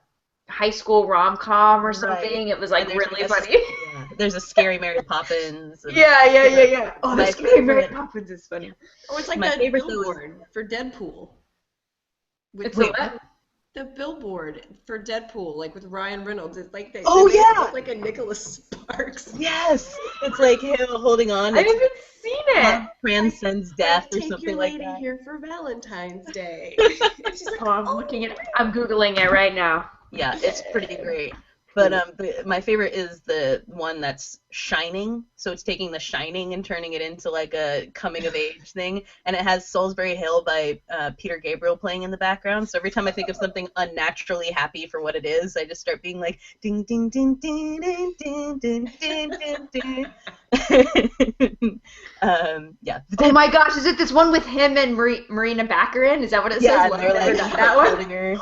high school rom-com or something, it was like really funny. Yeah, there's a Scary Mary Poppins. Yeah. Oh, the Scary Mary Poppins is funny. Oh, it's like that billboard for Deadpool. It's what? The billboard for Deadpool, like with Ryan Reynolds. It's like it's like a Nicholas Sparks. Yes, it's like him holding on. I haven't seen it. Transcends death or something like that. Take your lady here for Valentine's Day. She's like, I'm Googling it right now. Yeah, it's pretty great. But my favorite is the one that's Shining. So it's taking The Shining and turning it into like a coming of age thing, and it has Salisbury Hill by Peter Gabriel playing in the background. So every time I think of something unnaturally happy for what it is, I just start being like ding ding ding ding ding ding ding ding ding ding. Yeah. Oh my gosh, is it this one with him and Marina Baccarin? Is that what it says? Yeah, I've never done that one. Yeah.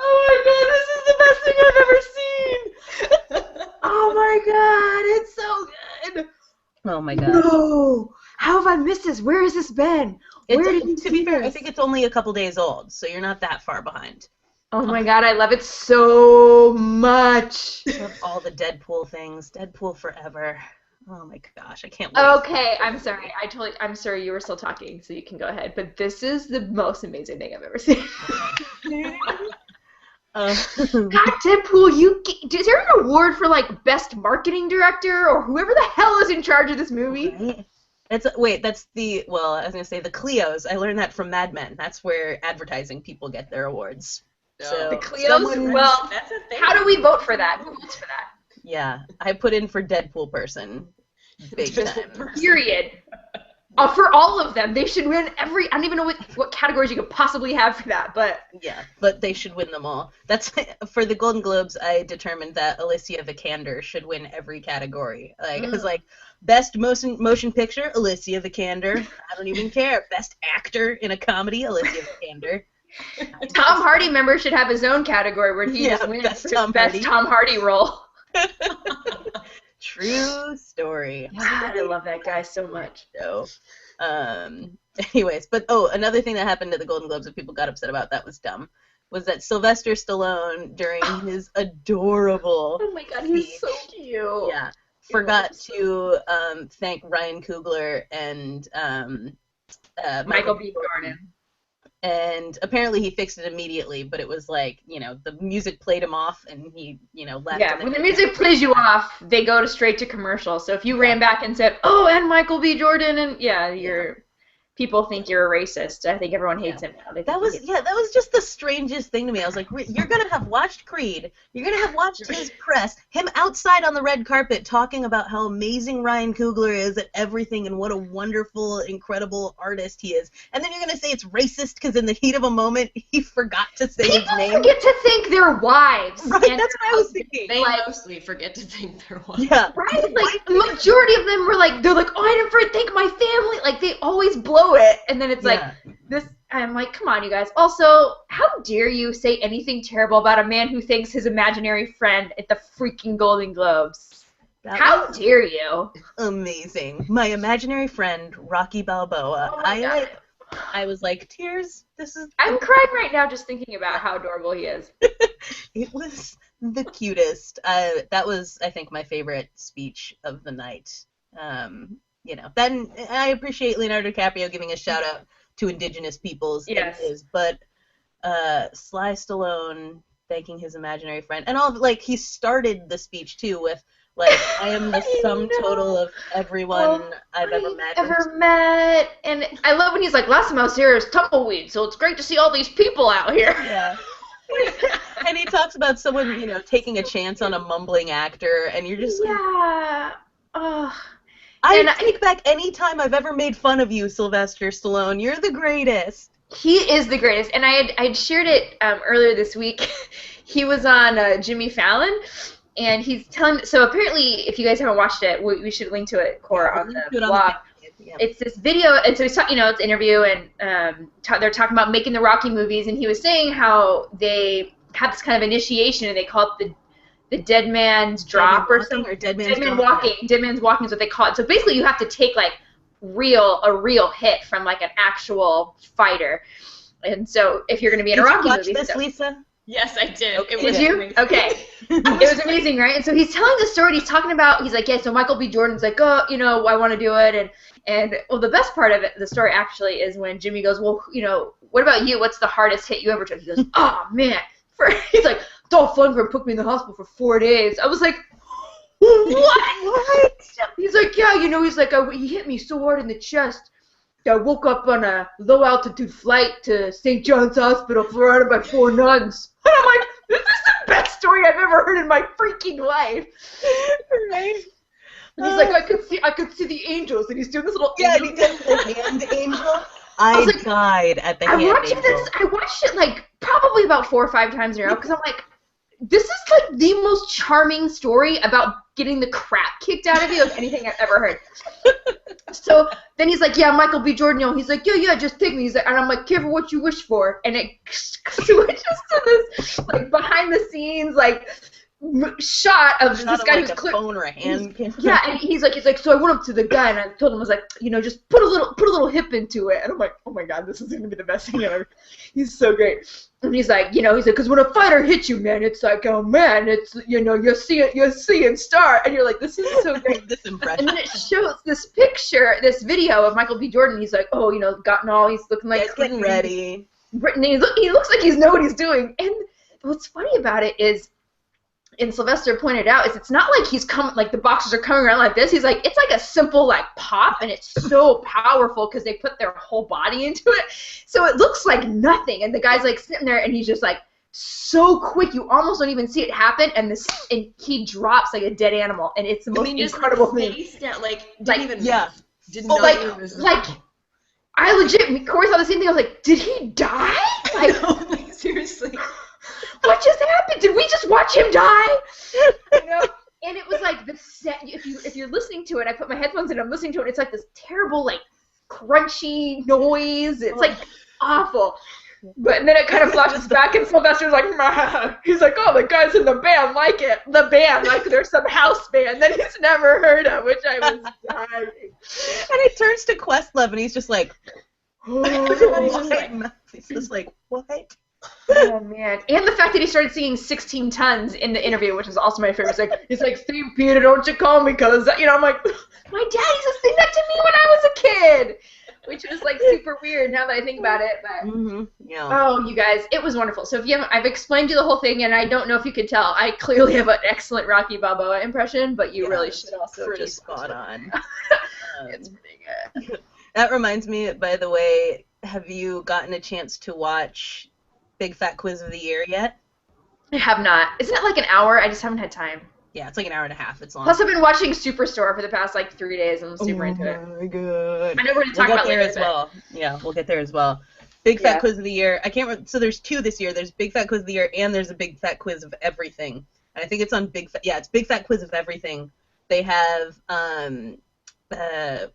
Oh my god, this is the best thing I've ever seen! Oh my god, it's so good! Oh my god. No! How have I missed this? Where has this been? Where did you to be fair, I think it's only a couple days old, so you're not that far behind. Oh my god, I love it so much! I love all the Deadpool things. Deadpool forever. Oh my gosh, I can't wait. Okay, I'm sorry. I'm sorry you were still talking, so you can go ahead. But this is the most amazing thing I've ever seen. God, Deadpool, is there an award for like best marketing director or whoever the hell is in charge of this movie? Right. That's I was gonna say the Clios. I learned that from Mad Men. That's where advertising people get their awards. So the Clios. Well, that's a thing. How do we vote for that? Who votes for that? Yeah, I put in for Deadpool person. Big time. Period. For all of them, they should win every. I don't even know what categories you could possibly have for that, but yeah, but they should win them all. That's for the Golden Globes. I determined that Alicia Vikander should win every category. Like it was like best motion picture, Alicia Vikander. I don't even care. Best actor in a comedy, Alicia Vikander. Tom Hardy member should have his own category where he just wins best for best Tom Hardy role. True story. God, I love that guy so much. So, anyways, but another thing that happened at the Golden Globes that people got upset about that was dumb was that Sylvester Stallone during his adorable oh my god, he's so cute. Yeah, forgot to thank Ryan Coogler and Michael B. Jordan. And apparently he fixed it immediately, but it was like, the music played him off and he, left. Yeah, when the music plays you off, they go straight to commercial. So if you ran back and said, oh, and Michael B. Jordan, and people think you're a racist. I think everyone hates him now. That was just the strangest thing to me. I was like, you're going to have watched Creed. You're going to have watched his press, him outside on the red carpet talking about how amazing Ryan Coogler is at everything and what a wonderful, incredible artist he is. And then you're going to say it's racist because in the heat of a moment, he forgot to say his name. People forget to thank their wives. Right, that's what I was thinking. They mostly forget to thank their wives. Yeah. Right? Like, the majority of them were like, they're like, oh, I didn't thank my family. Like, they always blow it, and then it's like this. I'm like, come on, you guys. Also, how dare you say anything terrible about a man who thanks his imaginary friend at the freaking Golden Globes? How dare you? Amazing. My imaginary friend, Rocky Balboa. Oh my God. I was like, tears. I'm crying right now just thinking about how adorable he is. It was the cutest. That was, I think, my favorite speech of the night. Then I appreciate Leonardo DiCaprio giving a shout out to indigenous peoples. Yes. But Sly Stallone thanking his imaginary friend, and he started the speech too with I am the sum total of everyone I've ever met. And I love when he's like, last time I was here is tumbleweed, so it's great to see all these people out here. Yeah. And he talks about someone, taking a chance on a mumbling actor, and you're just I take back any time I've ever made fun of you, Sylvester Stallone. You're the greatest. He is the greatest, and I'd shared it earlier this week. He was on Jimmy Fallon, and he's telling. So apparently, if you guys haven't watched it, we should link to it, Cora, on the blog. It's this video, and so he's talking. It's an interview, and they're talking about making the Rocky movies, and he was saying how they have this kind of initiation, and they call it the the dead man's drop or something. Or dead man walking. Yeah. Dead man's walking is what they call it. So basically, you have to take like a real hit from like an actual fighter. And so if you're going to be in a Rocky movie, this, Lisa? Yes, I did. Okay. Did you? Amazing. Okay. It was amazing, right? And so he's telling the story. He's talking about. He's like, yeah. So Michael B. Jordan's like, oh, you know, I want to do it, and well, the best part of it, the story actually, is when Jimmy goes, well, you know, what about you? What's the hardest hit you ever took? He goes, oh man. He's like, Dolph Lundgren put me in the hospital for 4 days. I was like, what? He's like, yeah, you know, he's like, he hit me so hard in the chest. I woke up on a low-altitude flight to St. John's Hospital surrounded by 4 nuns. And I'm like, this is the best story I've ever heard in my freaking life. Right? And he's like, I could see the angels, and he's doing this little angel. He did the hand angel. I died at the hand angel. I watched it like probably about 4 or 5 times in a row because I'm like, this is like the most charming story about getting the crap kicked out of you of anything I've ever heard. So then he's like, yeah, Michael B. Jordan, you know, he's like, yeah, just take me. He's like, and I'm like, careful what you wish for. And it switches to this like behind the scenes like shot of this guy who's a phone or a hand camera. Yeah, and he's like, so I went up to the guy and I told him, I was like, you know, just put a little hip into it. And I'm like, oh my god, this is gonna be the best thing ever. He's so great. And he's like, you know, because when a fighter hits you, man, it's like, oh man, it's, you know, you're seeing star, and you're like, this is so great. This impression. And then it shows this picture, this video of Michael B. Jordan. He's like, oh, you know, gotten all, he's looking like he's getting ready. And he looks like he's know what he's doing. And what's funny about it is, and Sylvester pointed out, is it's not like he's coming, like the boxers are coming around like this. He's like, it's like a simple like pop, and it's so powerful because they put their whole body into it. So it looks like nothing, and the guy's like sitting there, and he's just like so quick, you almost don't even see it happen, and he drops like a dead animal, and it's the most incredible thing. Down, didn't know I legit, Corey saw the same thing. I was like, did he die? Like, no, like seriously. What just happened? Did we just watch him die? You know? And it was like the set. If you're listening to it, I put my headphones in. I'm listening to it. It's like this terrible, like crunchy noise. It's like awful. But then it kind of flashes back, and Sylvester's like, Mah. He's like, oh, the guys in the band like it. The band, like there's some house band that he's never heard of, which I was dying. And he turns to Questlove, and he's just like, oh, he's just like, what? Oh man! And the fact that he started singing 16 Tons in the interview, which is also my favorite. He's like, St. Peter, don't you call me, cause you know. I'm like, my dad used to sing that to me when I was a kid, which was like super weird now that I think about it. But yeah. Oh, you guys, it was wonderful. So if you haven't, I've explained you the whole thing, and I don't know if you could tell. I clearly have an excellent Rocky Balboa impression, but you really should also pretty spot on. It's pretty good. That reminds me, by the way, have you gotten a chance to watch Big Fat Quiz of the Year yet? I have not. Isn't it like an hour? I just haven't had time. Yeah, it's like an hour and a half. It's long. Plus, I've been watching Superstore for the past like 3 days, and I'm super into it. Oh my god! I know we're going to talk about there later as well. Yeah, we'll get there as well. Big Fat Quiz of the Year. I can't remember. So there's 2 this year. There's Big Fat Quiz of the Year, and there's a Big Fat Quiz of Everything. And I think it's on it's Big Fat Quiz of Everything. They have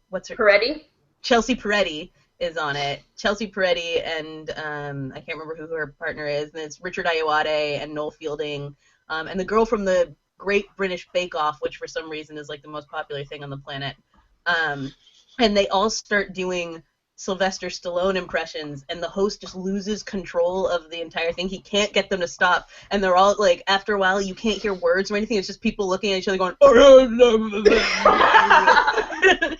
what's her? Peretti. Chelsea Peretti is on it. Chelsea Peretti and I can't remember who her partner is. And it's Richard Ayoade and Noel Fielding, and the girl from the Great British Bake Off, which for some reason is like the most popular thing on the planet. And they all start doing Sylvester Stallone impressions, and the host just loses control of the entire thing. He can't get them to stop, and they're all like, after a while, you can't hear words or anything. It's just people looking at each other going,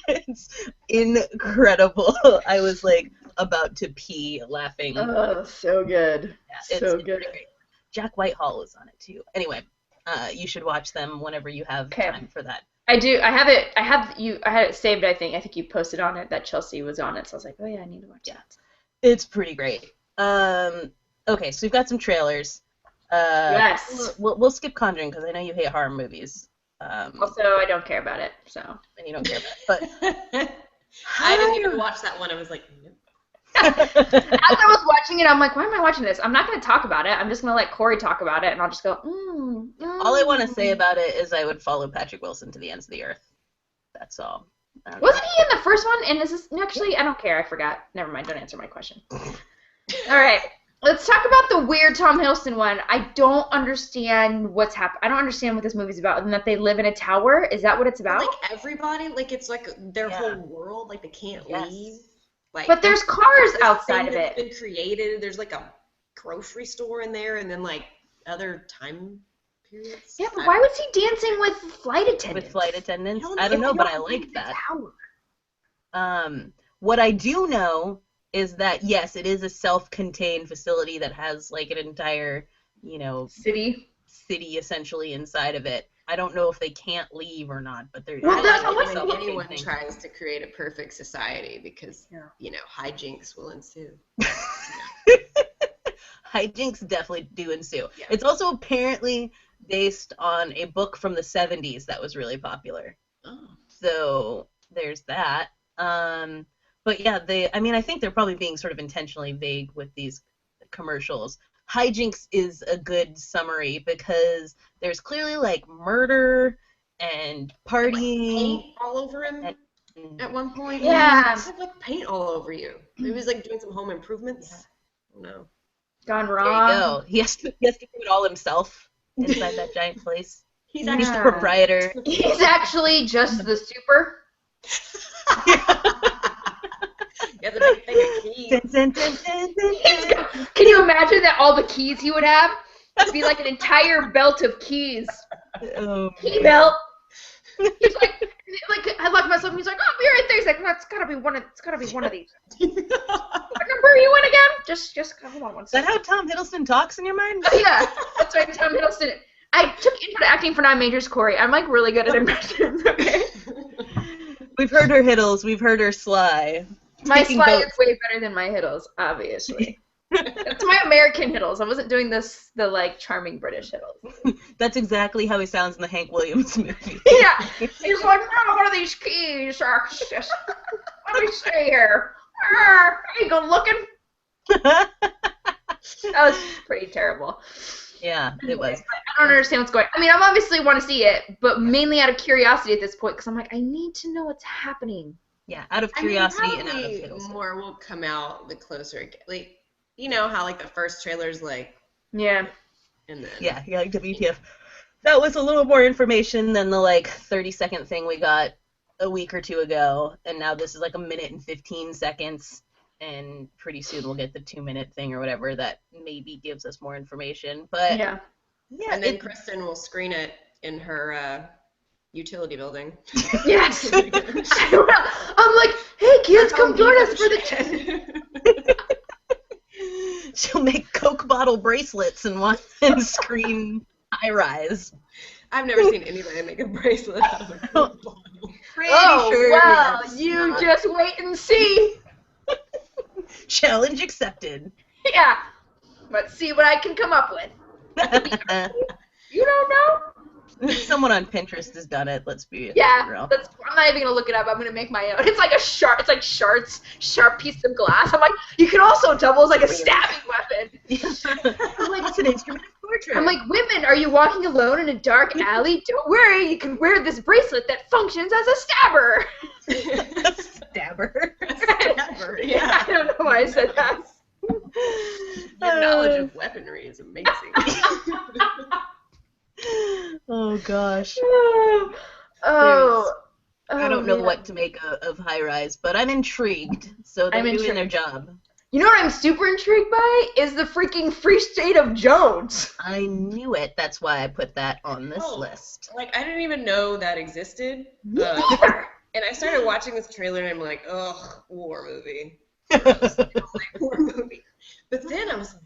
it's incredible. I was like about to pee laughing. Oh, so good. Yeah, so good. Great. Jack Whitehall was on it too. Anyway, you should watch them whenever you have time for that. I do. I have it. I had it saved. I think you posted on it that Chelsea was on it. So I was like, oh yeah, I need to watch that. It's pretty great. Okay, so we've got some trailers. Yes. We'll skip Conjuring because I know you hate horror movies. Also, I don't care about it. So. And you don't care about it, but I didn't even watch that one. I was like, nope. As I was watching it, I'm like, why am I watching this? I'm not going to talk about it. I'm just going to let Corey talk about it, and I'll just go, All I want to say about it is I would follow Patrick Wilson to the ends of the earth. That's all. Wasn't he in the first one? And is this actually? I don't care. I forgot. Never mind. Don't answer my question. All right. Let's talk about the weird Tom Hiddleston one. I don't understand what's happened. I don't understand what this movie's about. And that they live in a tower. Is that what it's about? Like everybody, like it's like their whole world. Like they can't leave. Like, but there's cars outside of it. Been created. There's like a grocery store in there, and then like other time periods. Yeah, but why was he dancing with flight attendants? With flight attendants? I don't know, but I like that. What I do know is that, yes, it is a self-contained facility that has, like, an entire, city essentially inside of it. I don't know if they can't leave or not, but they're... Well, that's when anyone tries to create a perfect society because, hijinks will ensue. Hijinks definitely do ensue. Yeah. It's also apparently based on a book from the 70s that was really popular. Oh. So there's that. But yeah, I think they're probably being sort of intentionally vague with these commercials. Hijinks is a good summary because there's clearly like murder and partying. Paint all over him at one point. Yeah. It's like paint all over you. Maybe he's like doing some home improvements. Yeah. No. Gone wrong. There you go. He has to do it all himself inside that giant place. He's the proprietor. He's actually just the super. He has a big thing of keys. Can you imagine that all the keys he would have? It'd be like an entire belt of keys. Key belt. He's like I locked myself and he's like, oh, be right there. He's like, no, it's gotta be one of these. What number are you in again? Just hold on one second. Is that how Tom Hiddleston talks in your mind? Oh, yeah, that's right, Tom Hiddleston. I took intro to acting for 9 majors, Corey. I'm like really good at impressions, okay? We've heard her Hiddles, we've heard her Sly. My Sly is way better than my Hiddles, obviously. That's my American Hiddles. I wasn't doing the charming British Hiddles. That's exactly how he sounds in the Hank Williams movie. Yeah. He's like, oh, what are these keys? Let me see here. Are you good looking? That was pretty terrible. Yeah, it was. I don't understand what's going on. I mean, I obviously want to see it, but mainly out of curiosity at this point, because I'm like, I need to know what's happening. Yeah, out of curiosity and out of Hiddleston. More will come out the closer it gets. Like, you know how like the first trailer's like. Yeah. And then. Yeah, like WTF. That was a little more information than the 30-second thing we got a week or two ago, and now this is like 1 minute and 15 seconds. And pretty soon we'll get the 2-minute thing or whatever that maybe gives us more information. But yeah. And then Kristen will screen it in her utility building. Yes. I'm like, hey kids, come join us for the. She'll make Coke bottle bracelets and screen High Rise. I've never seen anybody make a bracelet out of a Coke bottle. Pretty sure. Well, you just wait and see. Challenge accepted. Yeah. Let's see what I can come up with. You don't know? Someone on Pinterest has done it. Let's be real. I'm not even gonna look it up. I'm gonna make my own. It's like sharp piece of glass. I'm like, you can also double as like a stabbing weapon. I'm like, it's an instrument of torture. I'm like, women, are you walking alone in a dark alley? Don't worry, you can wear this bracelet that functions as a stabber. Stabber. Stabber. Yeah. I don't know why I said that. Your knowledge of weaponry is amazing. Oh gosh. I don't know what to make of High Rise, but I'm intrigued. So they're doing their job. You know what I'm super intrigued by? Is the freaking Free State of Jones. I knew it. That's why I put that on this list. Like, I didn't even know that existed. And I started watching this trailer, and I'm like, ugh, war movie. War movie. But then I was like,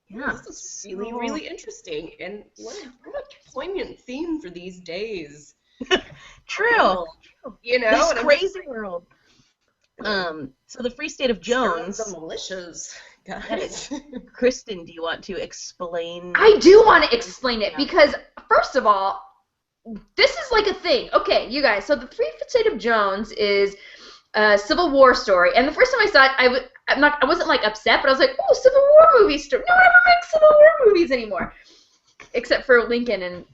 yeah, this is really, really interesting. And what a poignant theme for these days. True. You know? This crazy world. So the Free State of Jones. The militias, guys. Kristen, do you want to explain? I do want to explain it because, first of all, this is like a thing. Okay, you guys, so the Free State of Jones is a Civil War story. And the first time I saw it, I wasn't like upset, but I was like, oh, Civil War movie story. No one ever makes Civil War movies anymore. Except for Lincoln and,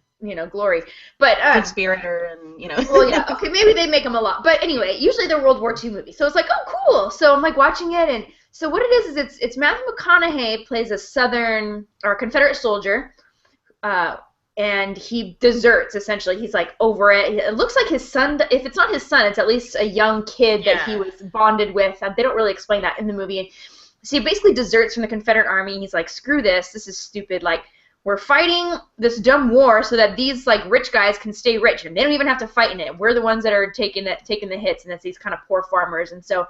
Glory. But Conspirator and, Well, yeah, okay, maybe they make them a lot. But anyway, usually they're World War II movies. So it's like, oh, cool. So I'm like watching it, and So what it is it's Matthew McConaughey plays a Southern or Confederate soldier, and he deserts essentially. He's like over it. It looks like his son. If it's not his son, it's at least a young kid that he was bonded with. They don't really explain that in the movie. So he basically deserts from the Confederate Army. He's like, screw this. This is stupid. Like, we're fighting this dumb war so that these like rich guys can stay rich, and they don't even have to fight in it. We're the ones that are taking the hits, and it's these kind of poor farmers. And so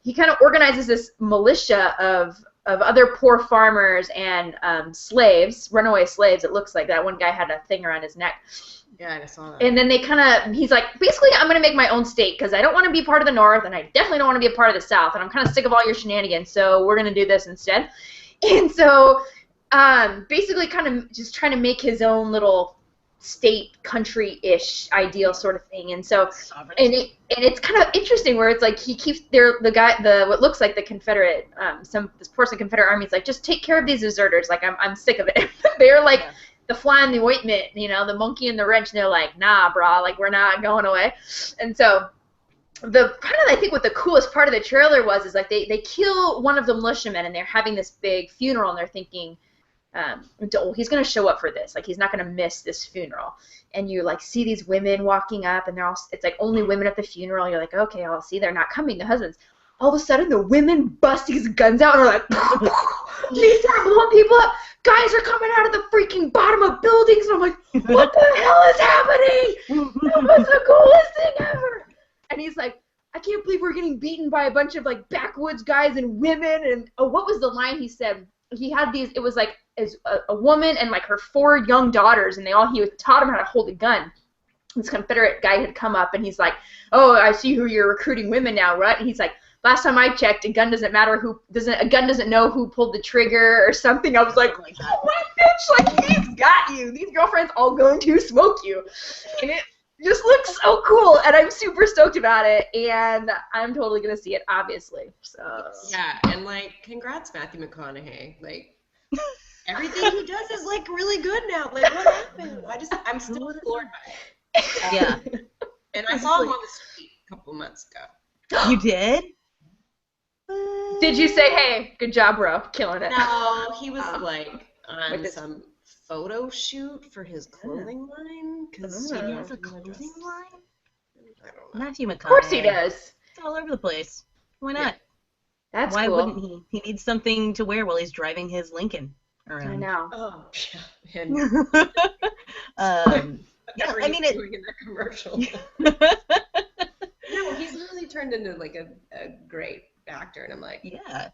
he kind of organizes this militia of other poor farmers and slaves, runaway slaves. It looks like that one guy had a thing around his neck. Yeah, I saw that. And then he's like, basically, I'm going to make my own state because I don't want to be part of the North, and I definitely don't want to be a part of the South, and I'm kind of sick of all your shenanigans, so we're going to do this instead. And so basically kind of just trying to make his own little state, country-ish ideal sort of thing. And so, and it's kind of interesting where it's like he keeps what looks like the Confederate, this portion of the Confederate Army is like, just take care of these deserters. Like, I'm sick of it. They're like the fly in the ointment, the monkey in the wrench. And they're like, nah, brah, like, we're not going away. And so I think what the coolest part of the trailer is like they kill one of the militiamen, and they're having this big funeral, and they're thinking, he's going to show up for this. Like, he's not going to miss this funeral. And you, like, see these women walking up, and it's like only women at the funeral. You're like, okay, I'll see they're not coming, the husbands. All of a sudden, the women bust these guns out, and are like, these are blowing people up. Guys are coming out of the freaking bottom of buildings. And I'm like, what the hell is happening? That was the coolest thing ever. And he's like, I can't believe we're getting beaten by a bunch of, like, backwoods guys and women. And what was the line he said? He had these, it was like a woman and like her 4 young daughters, and he taught them how to hold a gun. This Confederate guy had come up, and he's like, oh, I see who you're recruiting women now, right? And he's like, last time I checked, a gun doesn't know who pulled the trigger or something. I was like, oh my bitch, like, he's got you. These girlfriends all going to smoke you. And it just looks so cool, and I'm super stoked about it, and I'm totally gonna see it, obviously. So yeah, and like, congrats, Matthew McConaughey. Like, everything he does is like really good now. Like, what happened? I'm still floored by it. Yeah. And I saw him on the street a couple months ago. You did? Did you say, hey, good job, bro, killing it? No, he was like on some photo shoot for his clothing line. Because he has a clothing line? I don't know. Matthew McConaughey. Of course he does. It's all over the place. Why not? Yeah. That's Why cool. wouldn't he? He needs something to wear while he's driving his Lincoln around. I know. Oh, yeah. Yeah, I mean, doing in that commercial. No, he's really turned into like a great actor, and I'm like, yeah.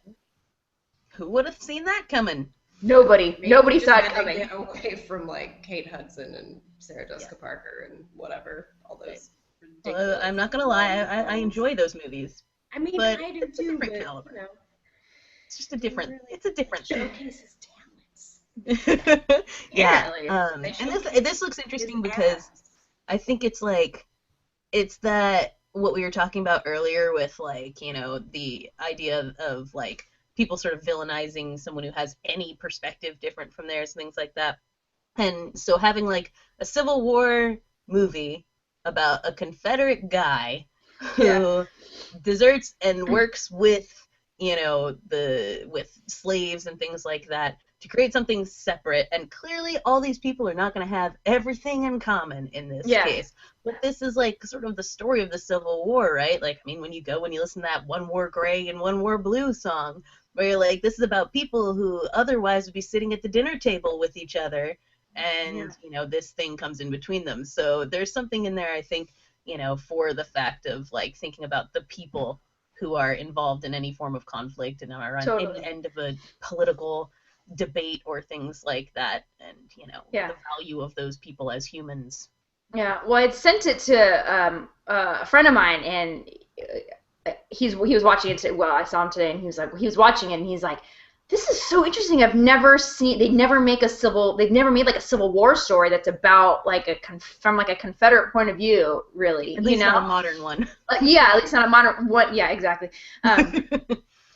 Who would have seen that coming? Nobody saw it coming. Get away from like Kate Hudson and Sarah Jessica Parker and whatever, all those. I'm not gonna lie, I enjoy those movies. I mean, but I do it's too, a different but, caliber. You know, it's just a different. It's a different thing. showcase his talents. Yeah. They And this looks interesting because I think it's that what we were talking about earlier with, like, the idea of like people sort of villainizing someone who has any perspective different from theirs, things like that. And so having like a Civil War movie about a Confederate guy who deserts and works with, with slaves and things like that to create something separate. And clearly all these people are not going to have everything in common in this case. But this is like sort of the story of the Civil War, right? Like, I mean, when you listen to that One War Gray and One War Blue song, where you're like, this is about people who otherwise would be sitting at the dinner table with each other, and, this thing comes in between them. So there's something in there, I think, for the fact of, like, thinking about the people who are involved in any form of conflict and are on any end of a political debate or things like that, and, the value of those people as humans. Yeah, well, I sent it to a friend of mine, and he was watching it. I saw him today, and he was watching it, and he's like, "This is so interesting. I've never seen. They've never made like a Civil War story that's about like from like a Confederate point of view, really. At least not a modern one. Yeah, at least not a modern one. Yeah, exactly.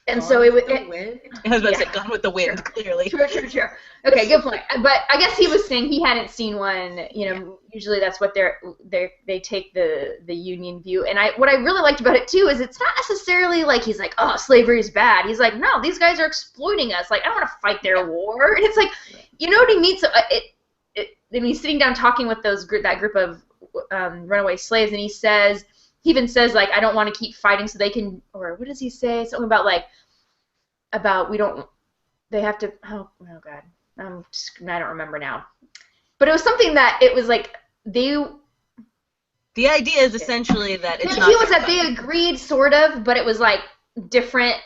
And so it was. I was about to say Gone with the Wind, clearly. True. Okay, good point. But I guess he was saying he hadn't seen one. Usually that's what they take the Union view. And what I really liked about it too is it's not necessarily like he's like, oh, slavery is bad. He's like, no, these guys are exploiting us. Like, I don't want to fight their war. And it's like, what he means. And he's sitting down talking with that group of runaway slaves, and he even says like, I don't want to keep fighting so they can, or what does he say? Something about like. They have to, oh God, I don't remember now. But it was something that it was like, the idea is essentially that it's not. The idea was that they agreed, sort of, but it was like different,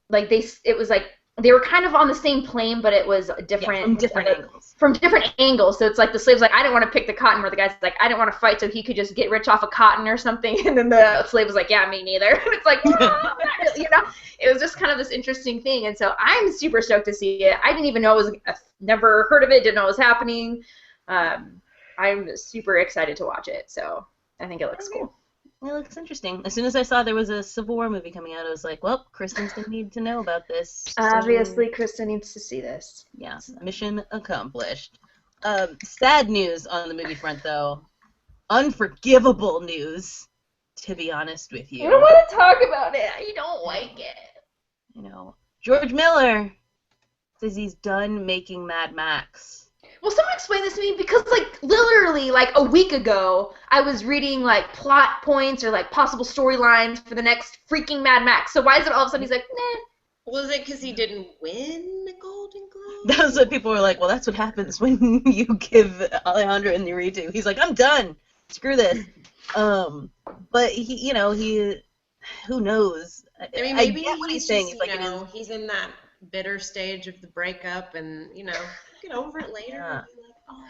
like it was like, they were kind of on the same plane, but it was different. From different angles. From different angles. So it's like the slave's like, I didn't want to pick the cotton, where the guy's like, I didn't want to fight so he could just get rich off of cotton or something. And then the slave was like, yeah, me neither. And it's like, it was just kind of this interesting thing. And so I'm super stoked to see it. I didn't even know never heard of it, didn't know it was happening. I'm super excited to watch it. So I think it looks cool. It looks interesting. As soon as I saw there was a Civil War movie coming out, I was like, well, Kristen's going to need to know about this. Obviously, Kristen needs to see this. Yeah, mission accomplished. Sad news on the movie front, though. Unforgivable news, to be honest with you. I don't want to talk about it. I don't like it. George Miller says he's done making Mad Max. Well, someone explain this to me, because, like, literally, like, a week ago, I was reading, like, plot points or, like, possible storylines for the next freaking Mad Max. So why is it all of a sudden he's like, nah. Was it because he didn't win the Golden Globe? That was what people were like, well, that's what happens when you give Alejandro Iñárritu. He's like, I'm done. Screw this. But, he, who knows? I mean, maybe I get what he's saying. He's in that bitter stage of the breakup, and, get over it later and be like, oh,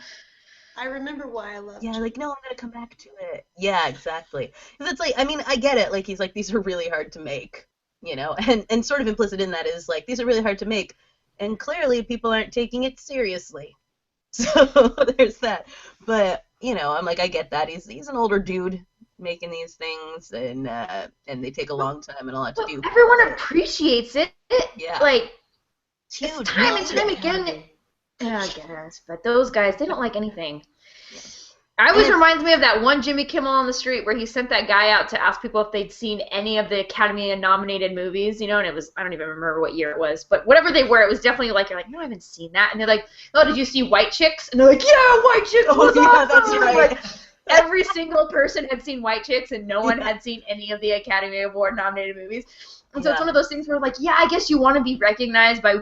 I remember why I loved you. Yeah, like, no, I'm going to come back to it. Yeah, exactly. Because it's like, I mean, I get it. Like, he's like, these are really hard to make, and sort of implicit in that is, like, these are really hard to make, and clearly people aren't taking it seriously. So there's that. But, I'm like, I get that. He's an older dude making these things, and they take a long time and a lot to do. Everyone appreciates it. Yeah. Like, it's huge. It's time and time again. Yeah, I guess, but those guys, they don't like anything. Yeah. It always reminds me of that one Jimmy Kimmel on the Street where he sent that guy out to ask people if they'd seen any of the Academy-nominated movies, and it was, I don't even remember what year it was, but whatever they were, it was definitely like, you're like, no, I haven't seen that. And they're like, oh, did you see White Chicks? And they're like, yeah, White Chicks was awesome! That's right. Like, every single person had seen White Chicks, and no one had seen any of the Academy Award-nominated movies. And so it's one of those things where, like, yeah, I guess you want to be recognized by,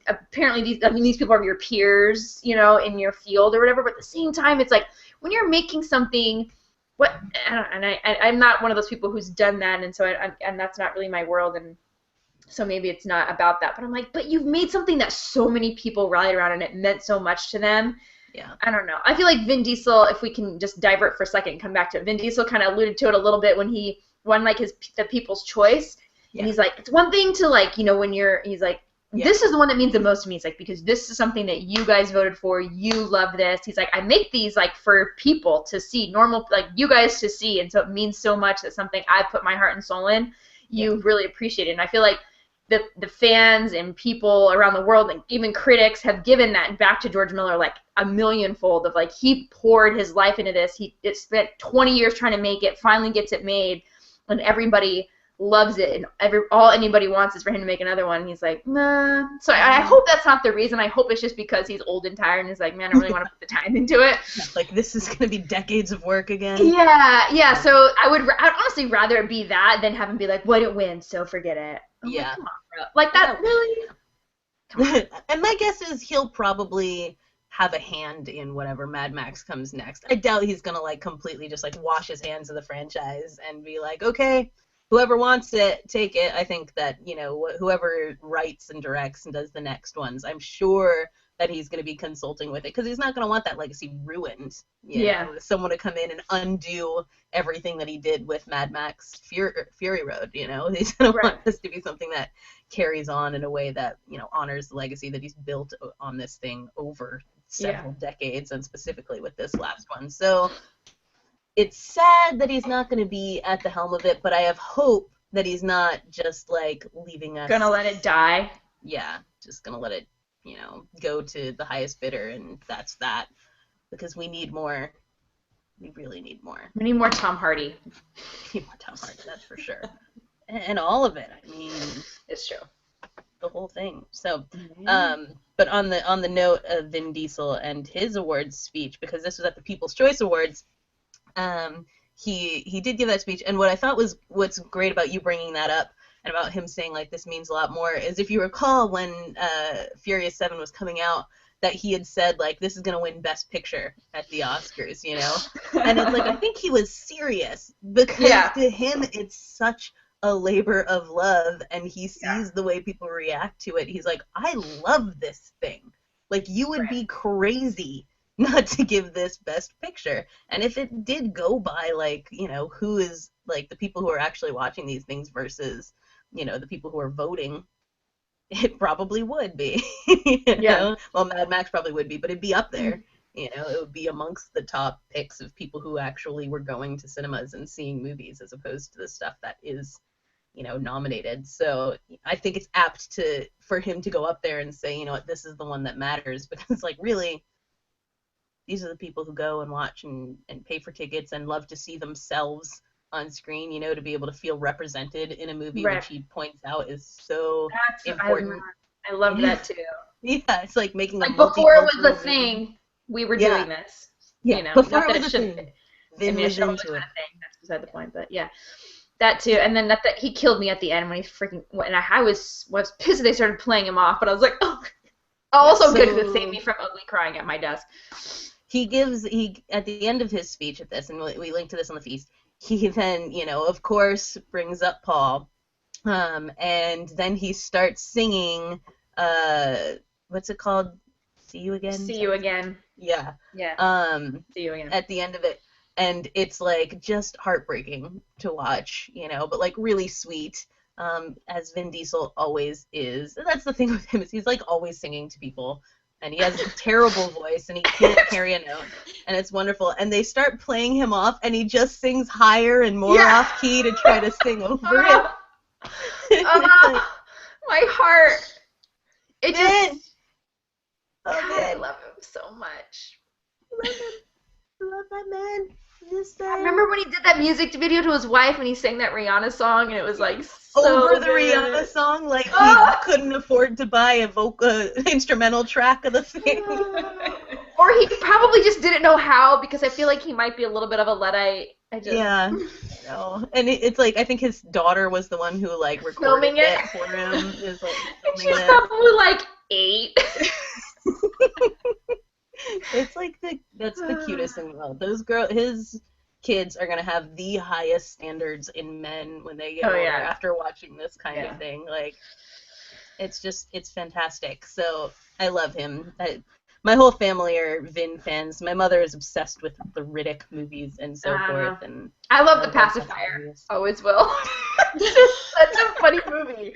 apparently, these people are your peers, in your field or whatever, but at the same time, it's like, when you're making something, I'm not one of those people who's done that, and so and that's not really my world, and so maybe it's not about that, but I'm like, but you've made something that so many people rallied around, and it meant so much to them. Yeah. I don't know. I feel like Vin Diesel, if we can just divert for a second and come back to it, Vin Diesel kind of alluded to it a little bit when he won, like, the People's Choice. Yeah. And he's like, it's one thing to, like, when he's like, this is the one that means the most to me. It's like, because this is something that you guys voted for. You love this. He's like, I make these, like, for people to see, normal, like, you guys to see. And so it means so much that something I put my heart and soul in, you really appreciate it. And I feel like the fans and people around the world, and even critics, have given that back to George Miller, like, a millionfold of, like, he poured his life into this. He spent 20 years trying to make it, finally gets it made, and everybody loves it, and all anybody wants is for him to make another one, and he's like, nah. So I hope that's not the reason. I hope it's just because he's old and tired, and he's like, man, I really want to put the time into it. Like, this is going to be decades of work again. Yeah, so I'd honestly rather it be that than have him be like, well, I didn't win, so forget it. I'm like, come on, bro. Like, that really? Come on. And my guess is he'll probably have a hand in whatever Mad Max comes next. I doubt he's going to, like, completely just, like, wash his hands of the franchise and be like, okay, whoever wants it, take it. I think that, whoever writes and directs and does the next ones, I'm sure that he's going to be consulting with it, because he's not going to want that legacy ruined. Someone to come in and undo everything that he did with Mad Max Fury Road. He's going to want this to be something that carries on in a way that honors the legacy that he's built on this thing over several decades, and specifically with this last one. So it's sad that he's not going to be at the helm of it, but I have hope that he's not just like leaving us. Gonna let it die. Yeah, just gonna let it, you know, go to the highest bidder, and that's that. Because we need more. We really need more. We need more Tom Hardy. We need more Tom Hardy, that's for sure. And all of it. I mean, it's true. The whole thing. So, but on the note of Vin Diesel and his awards speech, because this was at the People's Choice Awards, he did give that speech, and what I thought was what's great about you bringing that up and about him saying like this means a lot more is if you recall when Furious 7 was coming out, that he had said like this is gonna win Best Picture at the Oscars, you know, and it's like I think he was serious because to him it's such a labor of love, and he sees the way people react to it. He's like, I love this thing. Like you would be crazy not to give this Best Picture. And if it did go by like, you know, who is like the people who are actually watching these things versus, you know, the people who are voting, it probably would be. you know? Well, Mad Max probably would be, but it'd be up there. You know, it would be amongst the top picks of people who actually were going to cinemas and seeing movies as opposed to the stuff that is, you know, nominated. So I think it's apt for him to go up there and say, you know what, this is the one that matters, because like really these are the people who go and watch and pay for tickets and love to see themselves on screen, you know, to be able to feel represented in a movie, which he points out is so important. I love that too. Yeah, it's like making a before it was a thing, we were doing this. Yeah, you know, before not it that was it a should thing. Vin was into it. That's beside the point, but yeah. That too, and then that he killed me at the end when he freaking went, and I was pissed that they started playing him off, but I was like, oh, also good because it saved me from ugly crying at my desk. He at the end of his speech at this, and we link to this on the feast, he then, you know, of course, brings up Paul, and then he starts singing, what's it called? See You Again? See You Again. Yeah. Yeah. See You Again. At the end of it. And it's like just heartbreaking to watch, you know, but like really sweet, as Vin Diesel always is. And that's the thing with him, is he's like always singing to people, and he has a terrible voice, and he can't carry a note, and it's wonderful. And they start playing him off, and he just sings higher and more off key to try to sing over it. Like, my heart. It just. God, I love him so much. I love that man. I remember when he did that music video to his wife and he sang that Rihanna song, and it was like so over the Rihanna song, like he couldn't afford to buy a instrumental track of the thing. Or he probably just didn't know how, because I feel like he might be a little bit of a Luddite. Yeah. No. And it's like I think his daughter was the one who like recorded it for him. Is like she's probably like 8. It's like that's the cutest thing in the world. His kids are gonna have the highest standards in men when they get older after watching this kind of thing. Like, it's fantastic. So I love him. My whole family are Vin fans. My mother is obsessed with the Riddick movies and so forth. And I love The Pacifier. Always will. It's such a funny movie.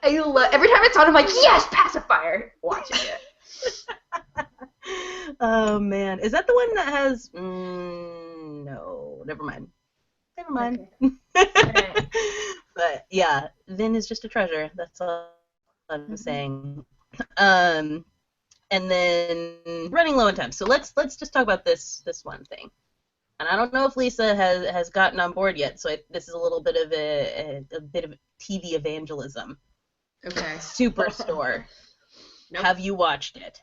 Every time it's on, I'm like, yes, Pacifier. Watching it. Oh man, is that the one that has? No, never mind. Okay. But yeah, Vin is just a treasure. That's all I'm saying. And then running low on time. So let's just talk about this one thing. And I don't know if Lisa has gotten on board yet. So this is a little bit of a bit of TV evangelism. Okay. Superstore. Nope. Have you watched it?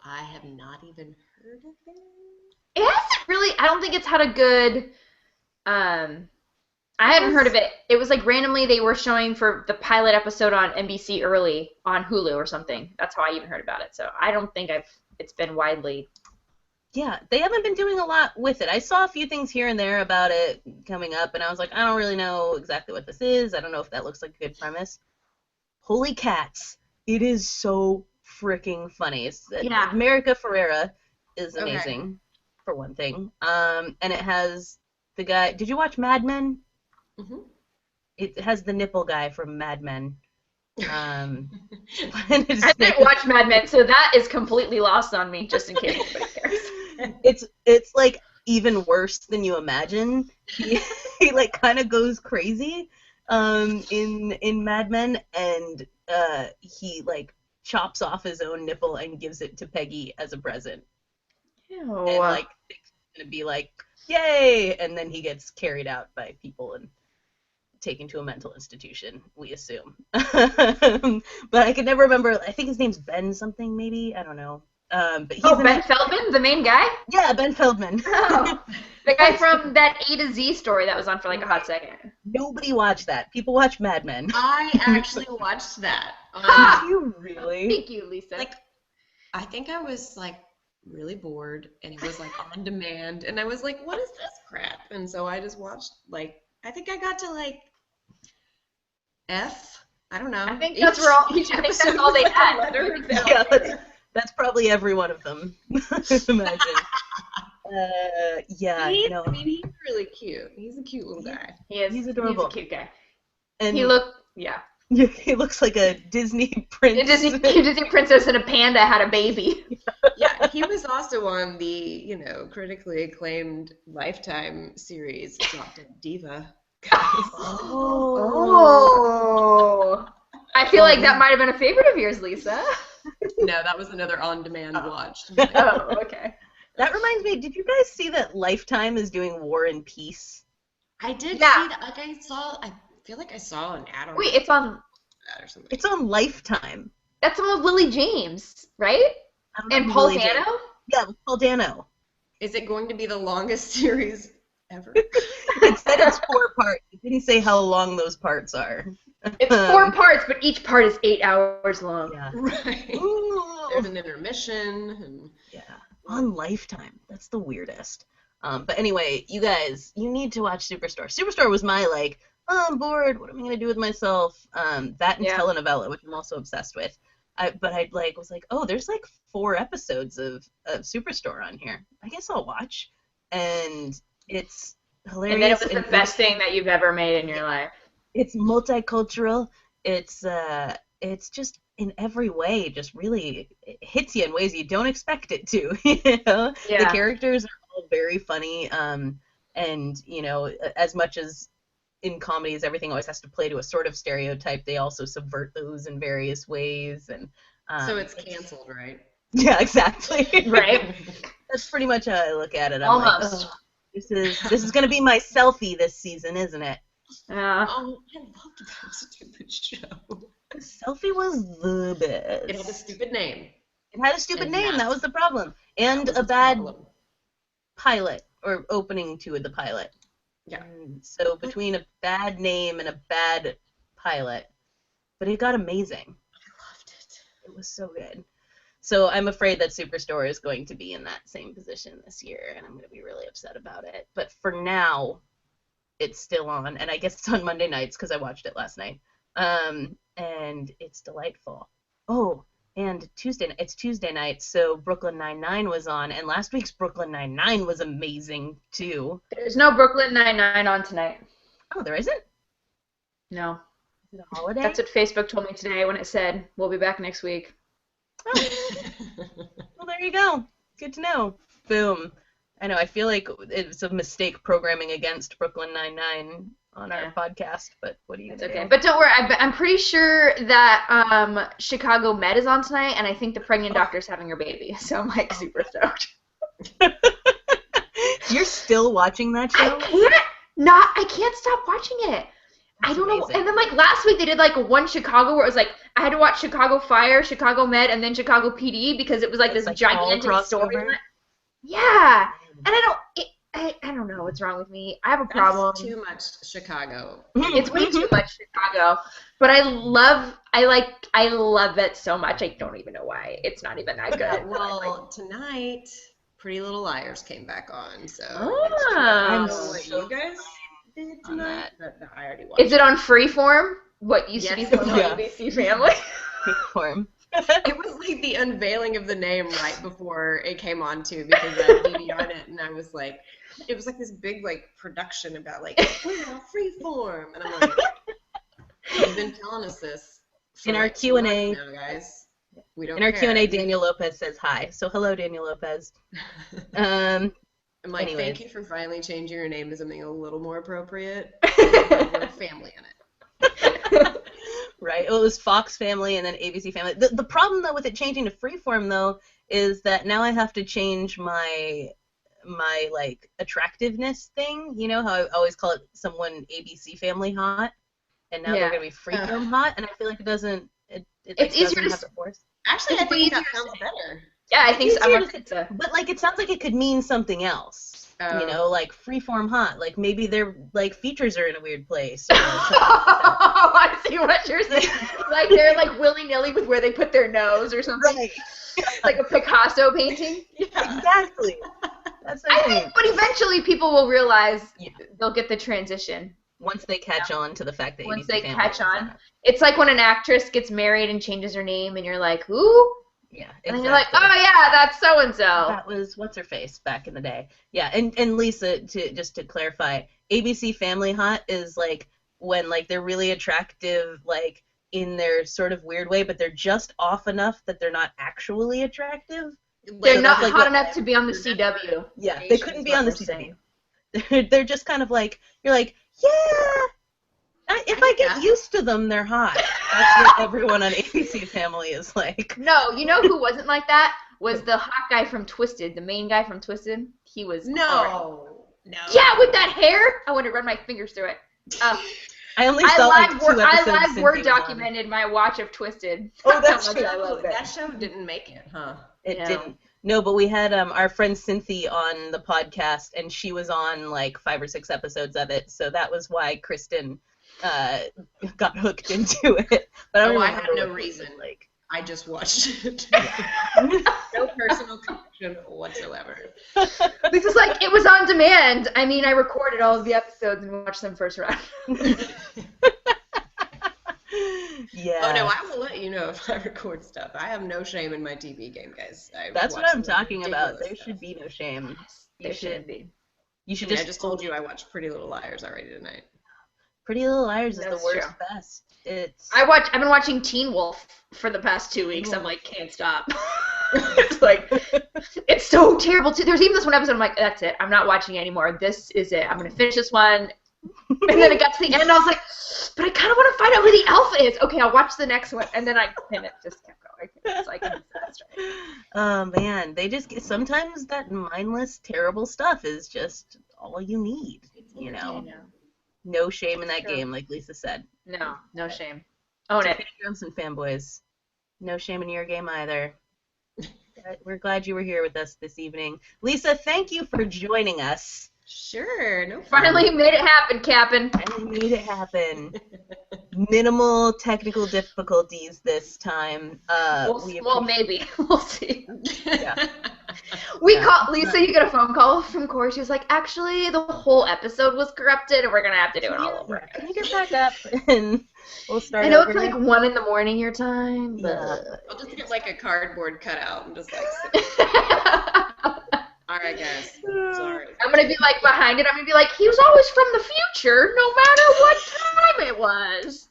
I have not even heard of it. It hasn't really. I don't think it's had a good. I hadn't heard of it. It was like randomly they were showing for the pilot episode on NBC early on Hulu or something. That's how I even heard about it. So I don't think it's been widely. Yeah, they haven't been doing a lot with it. I saw a few things here and there about it coming up, and I was like, I don't really know exactly what this is. I don't know if that looks like a good premise. Holy cats! It is so freaking funny. America Ferrera is amazing, for one thing. And it has the guy. Did you watch Mad Men? Mm-hmm. It has the nipple guy from Mad Men. I didn't watch Mad Men, so that is completely lost on me. Just in case anybody cares. It's like even worse than you imagine. He like kind of goes crazy, in Mad Men, and he like chops off his own nipple and gives it to Peggy as a present. Ew. And like thinks it's gonna be like, yay, and then he gets carried out by people and taken to a mental institution, we assume. But I can never remember. I think his name's Ben something, maybe. I don't know. But he's Ben Feldman, the main guy? Yeah, Ben Feldman. Oh, the guy from that A to Z story that was on for like a hot second. Nobody watched that. People watch Mad Men. I actually watched that. Did you really? Thank you, Lisa. Like, I think I was like really bored, and it was like on demand, and I was like, what is this crap? And so I just watched, like, I think I got to like F. I don't know. I think that's all they had. Yeah, that's probably every one of them. Imagine. Yeah, I no. mean, he's really cute. He's a cute little guy. He is. He's adorable. He's a cute guy. And He looks like a Disney prince. A Disney princess and a panda had a baby. Yeah, he was also on the, critically acclaimed Lifetime series, Drop Dead Diva. Oh. I feel like that might have been a favorite of yours, Lisa. No, that was another on-demand watch. Oh, okay. That reminds me, did you guys see that Lifetime is doing War and Peace? I did see that. Like, I feel like I saw an ad on Wait, it's on that or something. It's on Lifetime. That's the one with Lily James, right? And Paul Dano? Yeah, with Paul Dano. Is it going to be the longest series ever? It said it's 4 parts. It didn't say how long those parts are. It's 4 parts, but each part is 8 hours long. Yeah. Right. Ooh. There's an intermission. And... Yeah. On Lifetime. That's the weirdest. But anyway, you guys, you need to watch Superstore. Superstore was my, like, oh, I'm bored. What am I going to do with myself? That and telenovela, which I'm also obsessed with. But I was like, oh, there's like 4 episodes of Superstore on here. I guess I'll watch. And it's hilarious. And then it was the best thing that you've ever made in your life. It's multicultural. It's just in every way, just really hits you in ways you don't expect it to. Yeah. The characters are all very funny. And as much as in comedies, everything always has to play to a sort of stereotype, they also subvert those in various ways. And so it's canceled, right? Yeah, exactly. Right. That's pretty much how I look at it. I'm almost. like, oh, this is going to be my selfie this season, isn't it? Oh, I loved that stupid show. Selfie was the best. It had a stupid name. It had a stupid name. That was the problem. And a bad pilot, or opening to the pilot. Yeah. So between a bad name and a bad pilot, but it got amazing. I loved it. It was so good. So I'm afraid that Superstore is going to be in that same position this year, and I'm going to be really upset about it. But for now, it's still on, and I guess it's on Monday nights because I watched it last night. And it's delightful. Oh, and it's Tuesday night, so Brooklyn Nine-Nine was on, and last week's Brooklyn Nine-Nine was amazing, too. There's no Brooklyn Nine-Nine on tonight. Oh, there isn't? No. Is it a holiday? That's what Facebook told me today when it said, we'll be back next week. Oh. Well, there you go. Good to know. Boom. I know, I feel like it's a mistake programming against Brooklyn Nine-Nine on our podcast, but what do you do? Okay, but don't worry, I'm pretty sure that Chicago Med is on tonight, and I think the pregnant doctor's having her baby, so I'm like super stoked. You're still watching that show? I can't stop watching it. I don't know. And then like last week they did like one Chicago where it was like I had to watch Chicago Fire, Chicago Med, and then Chicago PD because it was like this gigantic storyline. Yeah, and I don't know what's wrong with me. I have a problem. That's too much Chicago. It's way too much Chicago. But I love it so much. I don't even know why. It's not even that good. Well, tonight, Pretty Little Liars came back on, so I'm what you guys did tonight. I already watched. Is it on Freeform? What used to be the ABC Family? Freeform. It was like the unveiling of the name right before it came on too, because I DVR'd it, and I was like, it was like this big like production about like we're on Freeform, and I'm like, you've been telling us this in our Q&A, now, guys. We don't. In our Q&A, Daniel Lopez says hi. So hello, Daniel Lopez. I'm like, anyways. Thank you for finally changing your name to something a little more appropriate. We're family in it. Right. Well, it was Fox Family and then ABC Family. The problem though with it changing to Freeform though is that now I have to change my like attractiveness thing. You know how I always call it someone ABC Family hot, and now they're gonna be Freeform hot, and I feel like it doesn't. It's easier to have the force. Actually, I think that sounds better. Yeah, I think so. But like, it sounds like it could mean something else. You know, like Freeform hot. Like maybe their like features are in a weird place. You know, oh, I see what you're saying. Like they're like willy-nilly with where they put their nose or something. Right. Like a Picasso painting. Yeah. Exactly. That's what I think, but eventually people will realize they'll get the transition. Once they catch on to the fact that once they catch on, it's like when an actress gets married and changes her name, and you're like, who? Yeah, exactly. And then you're like, oh yeah, that's so and so. That was what's her face back in the day. Yeah, and Lisa, to clarify, ABC Family hot is like when like they're really attractive, like in their sort of weird way, but they're just off enough that they're not actually attractive. They're not hot enough to be on the CW. Yeah, they couldn't be on the CW. They're just kind of like, you're like, yeah. If I get used to them, they're hot. That's what everyone on ABC Family is like. No, you know who wasn't like that? Was the hot guy from Twisted, the main guy from Twisted. He was No. Yeah, with that hair. I want to run my fingers through it. I only saw like 2 episodes. I live word documented my watch of Twisted. Oh, that's true. I love that show didn't make it, huh? It didn't. No, but we had our friend Cynthia on the podcast, and she was on like 5 or 6 episodes of it. So that was why Kristen got hooked into it. But I had no reason. Like I just watched it. No personal connection whatsoever. This is like it was on demand. I mean, I recorded all of the episodes and watched them first round. Yeah. Oh no, I will let you know if I record stuff. I have no shame in my TV game, guys. That's what I'm talking about. There should be no shame. There shouldn't be. You should I just told you I watched Pretty Little Liars already tonight. Pretty Little Liars is the worst best. I've been watching Teen Wolf for the past 2 weeks. I'm like, can't stop. It's like it's so terrible too. There's even this one episode I'm like, that's it. I'm not watching it anymore. This is it. I'm gonna finish this one. And then it got to the end and I was like, but I kind of want to find out who the alpha is. Okay, I'll watch the next one. And then it just kept going. It's like a disaster. Oh man, they just get, sometimes that mindless, terrible stuff is just all you need. You know. No shame in that game, like Lisa said. No shame. Own it. Fangirls and fanboys. No shame in your game either. We're glad you were here with us this evening. Lisa, thank you for joining us. Sure, no problem. Finally made it happen, Cap'n. Finally made it happen. Minimal technical difficulties this time. Well, maybe. We'll see. Yeah. Lisa, you get a phone call from Corey. She was like, actually, the whole episode was corrupted, and we're going to have to do it all over again. Can you get back up? And we'll start I know over it's like 1 a.m. your time. But... Yeah. I'll just get like a cardboard cutout and just like all right, guys. Sorry. I'm going to be like behind it. I'm going to be like, he was always from the future, no matter what time it was.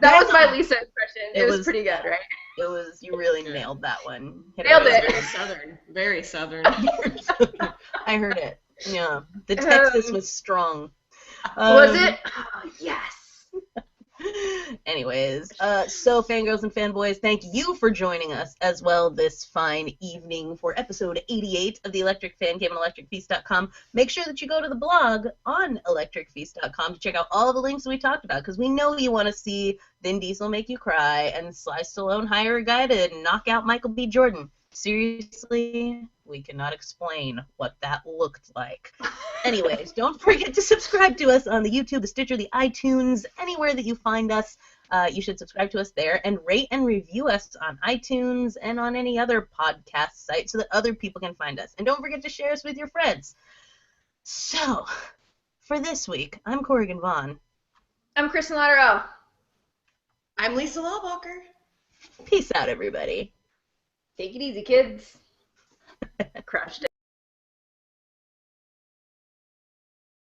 That was my Lisa impression. It was pretty good, right? It was. You really nailed that one. Nailed it. Very southern. Very southern. I heard it. Yeah. The Texas was strong. Was it? Oh, yes. Anyways, so fangirls and fanboys, thank you for joining us as well this fine evening for episode 88 of the Electric Fancave and ElectricFeast.com. Make sure that you go to the blog on ElectricFeast.com to check out all the links we talked about, because we know you want to see Vin Diesel make you cry and Sly Stallone hire a guy to knock out Michael B. Jordan. Seriously, we cannot explain what that looked like. Anyways, don't forget to subscribe to us on the YouTube, the Stitcher, the iTunes, anywhere that you find us. You should subscribe to us there and rate and review us on iTunes and on any other podcast site so that other people can find us. And don't forget to share us with your friends. So, for this week, I'm Corrigan Vaughn. I'm Kristen Lotterow. I'm Lisa Laubacher. Peace out, everybody. Take it easy, kids. Crushed it.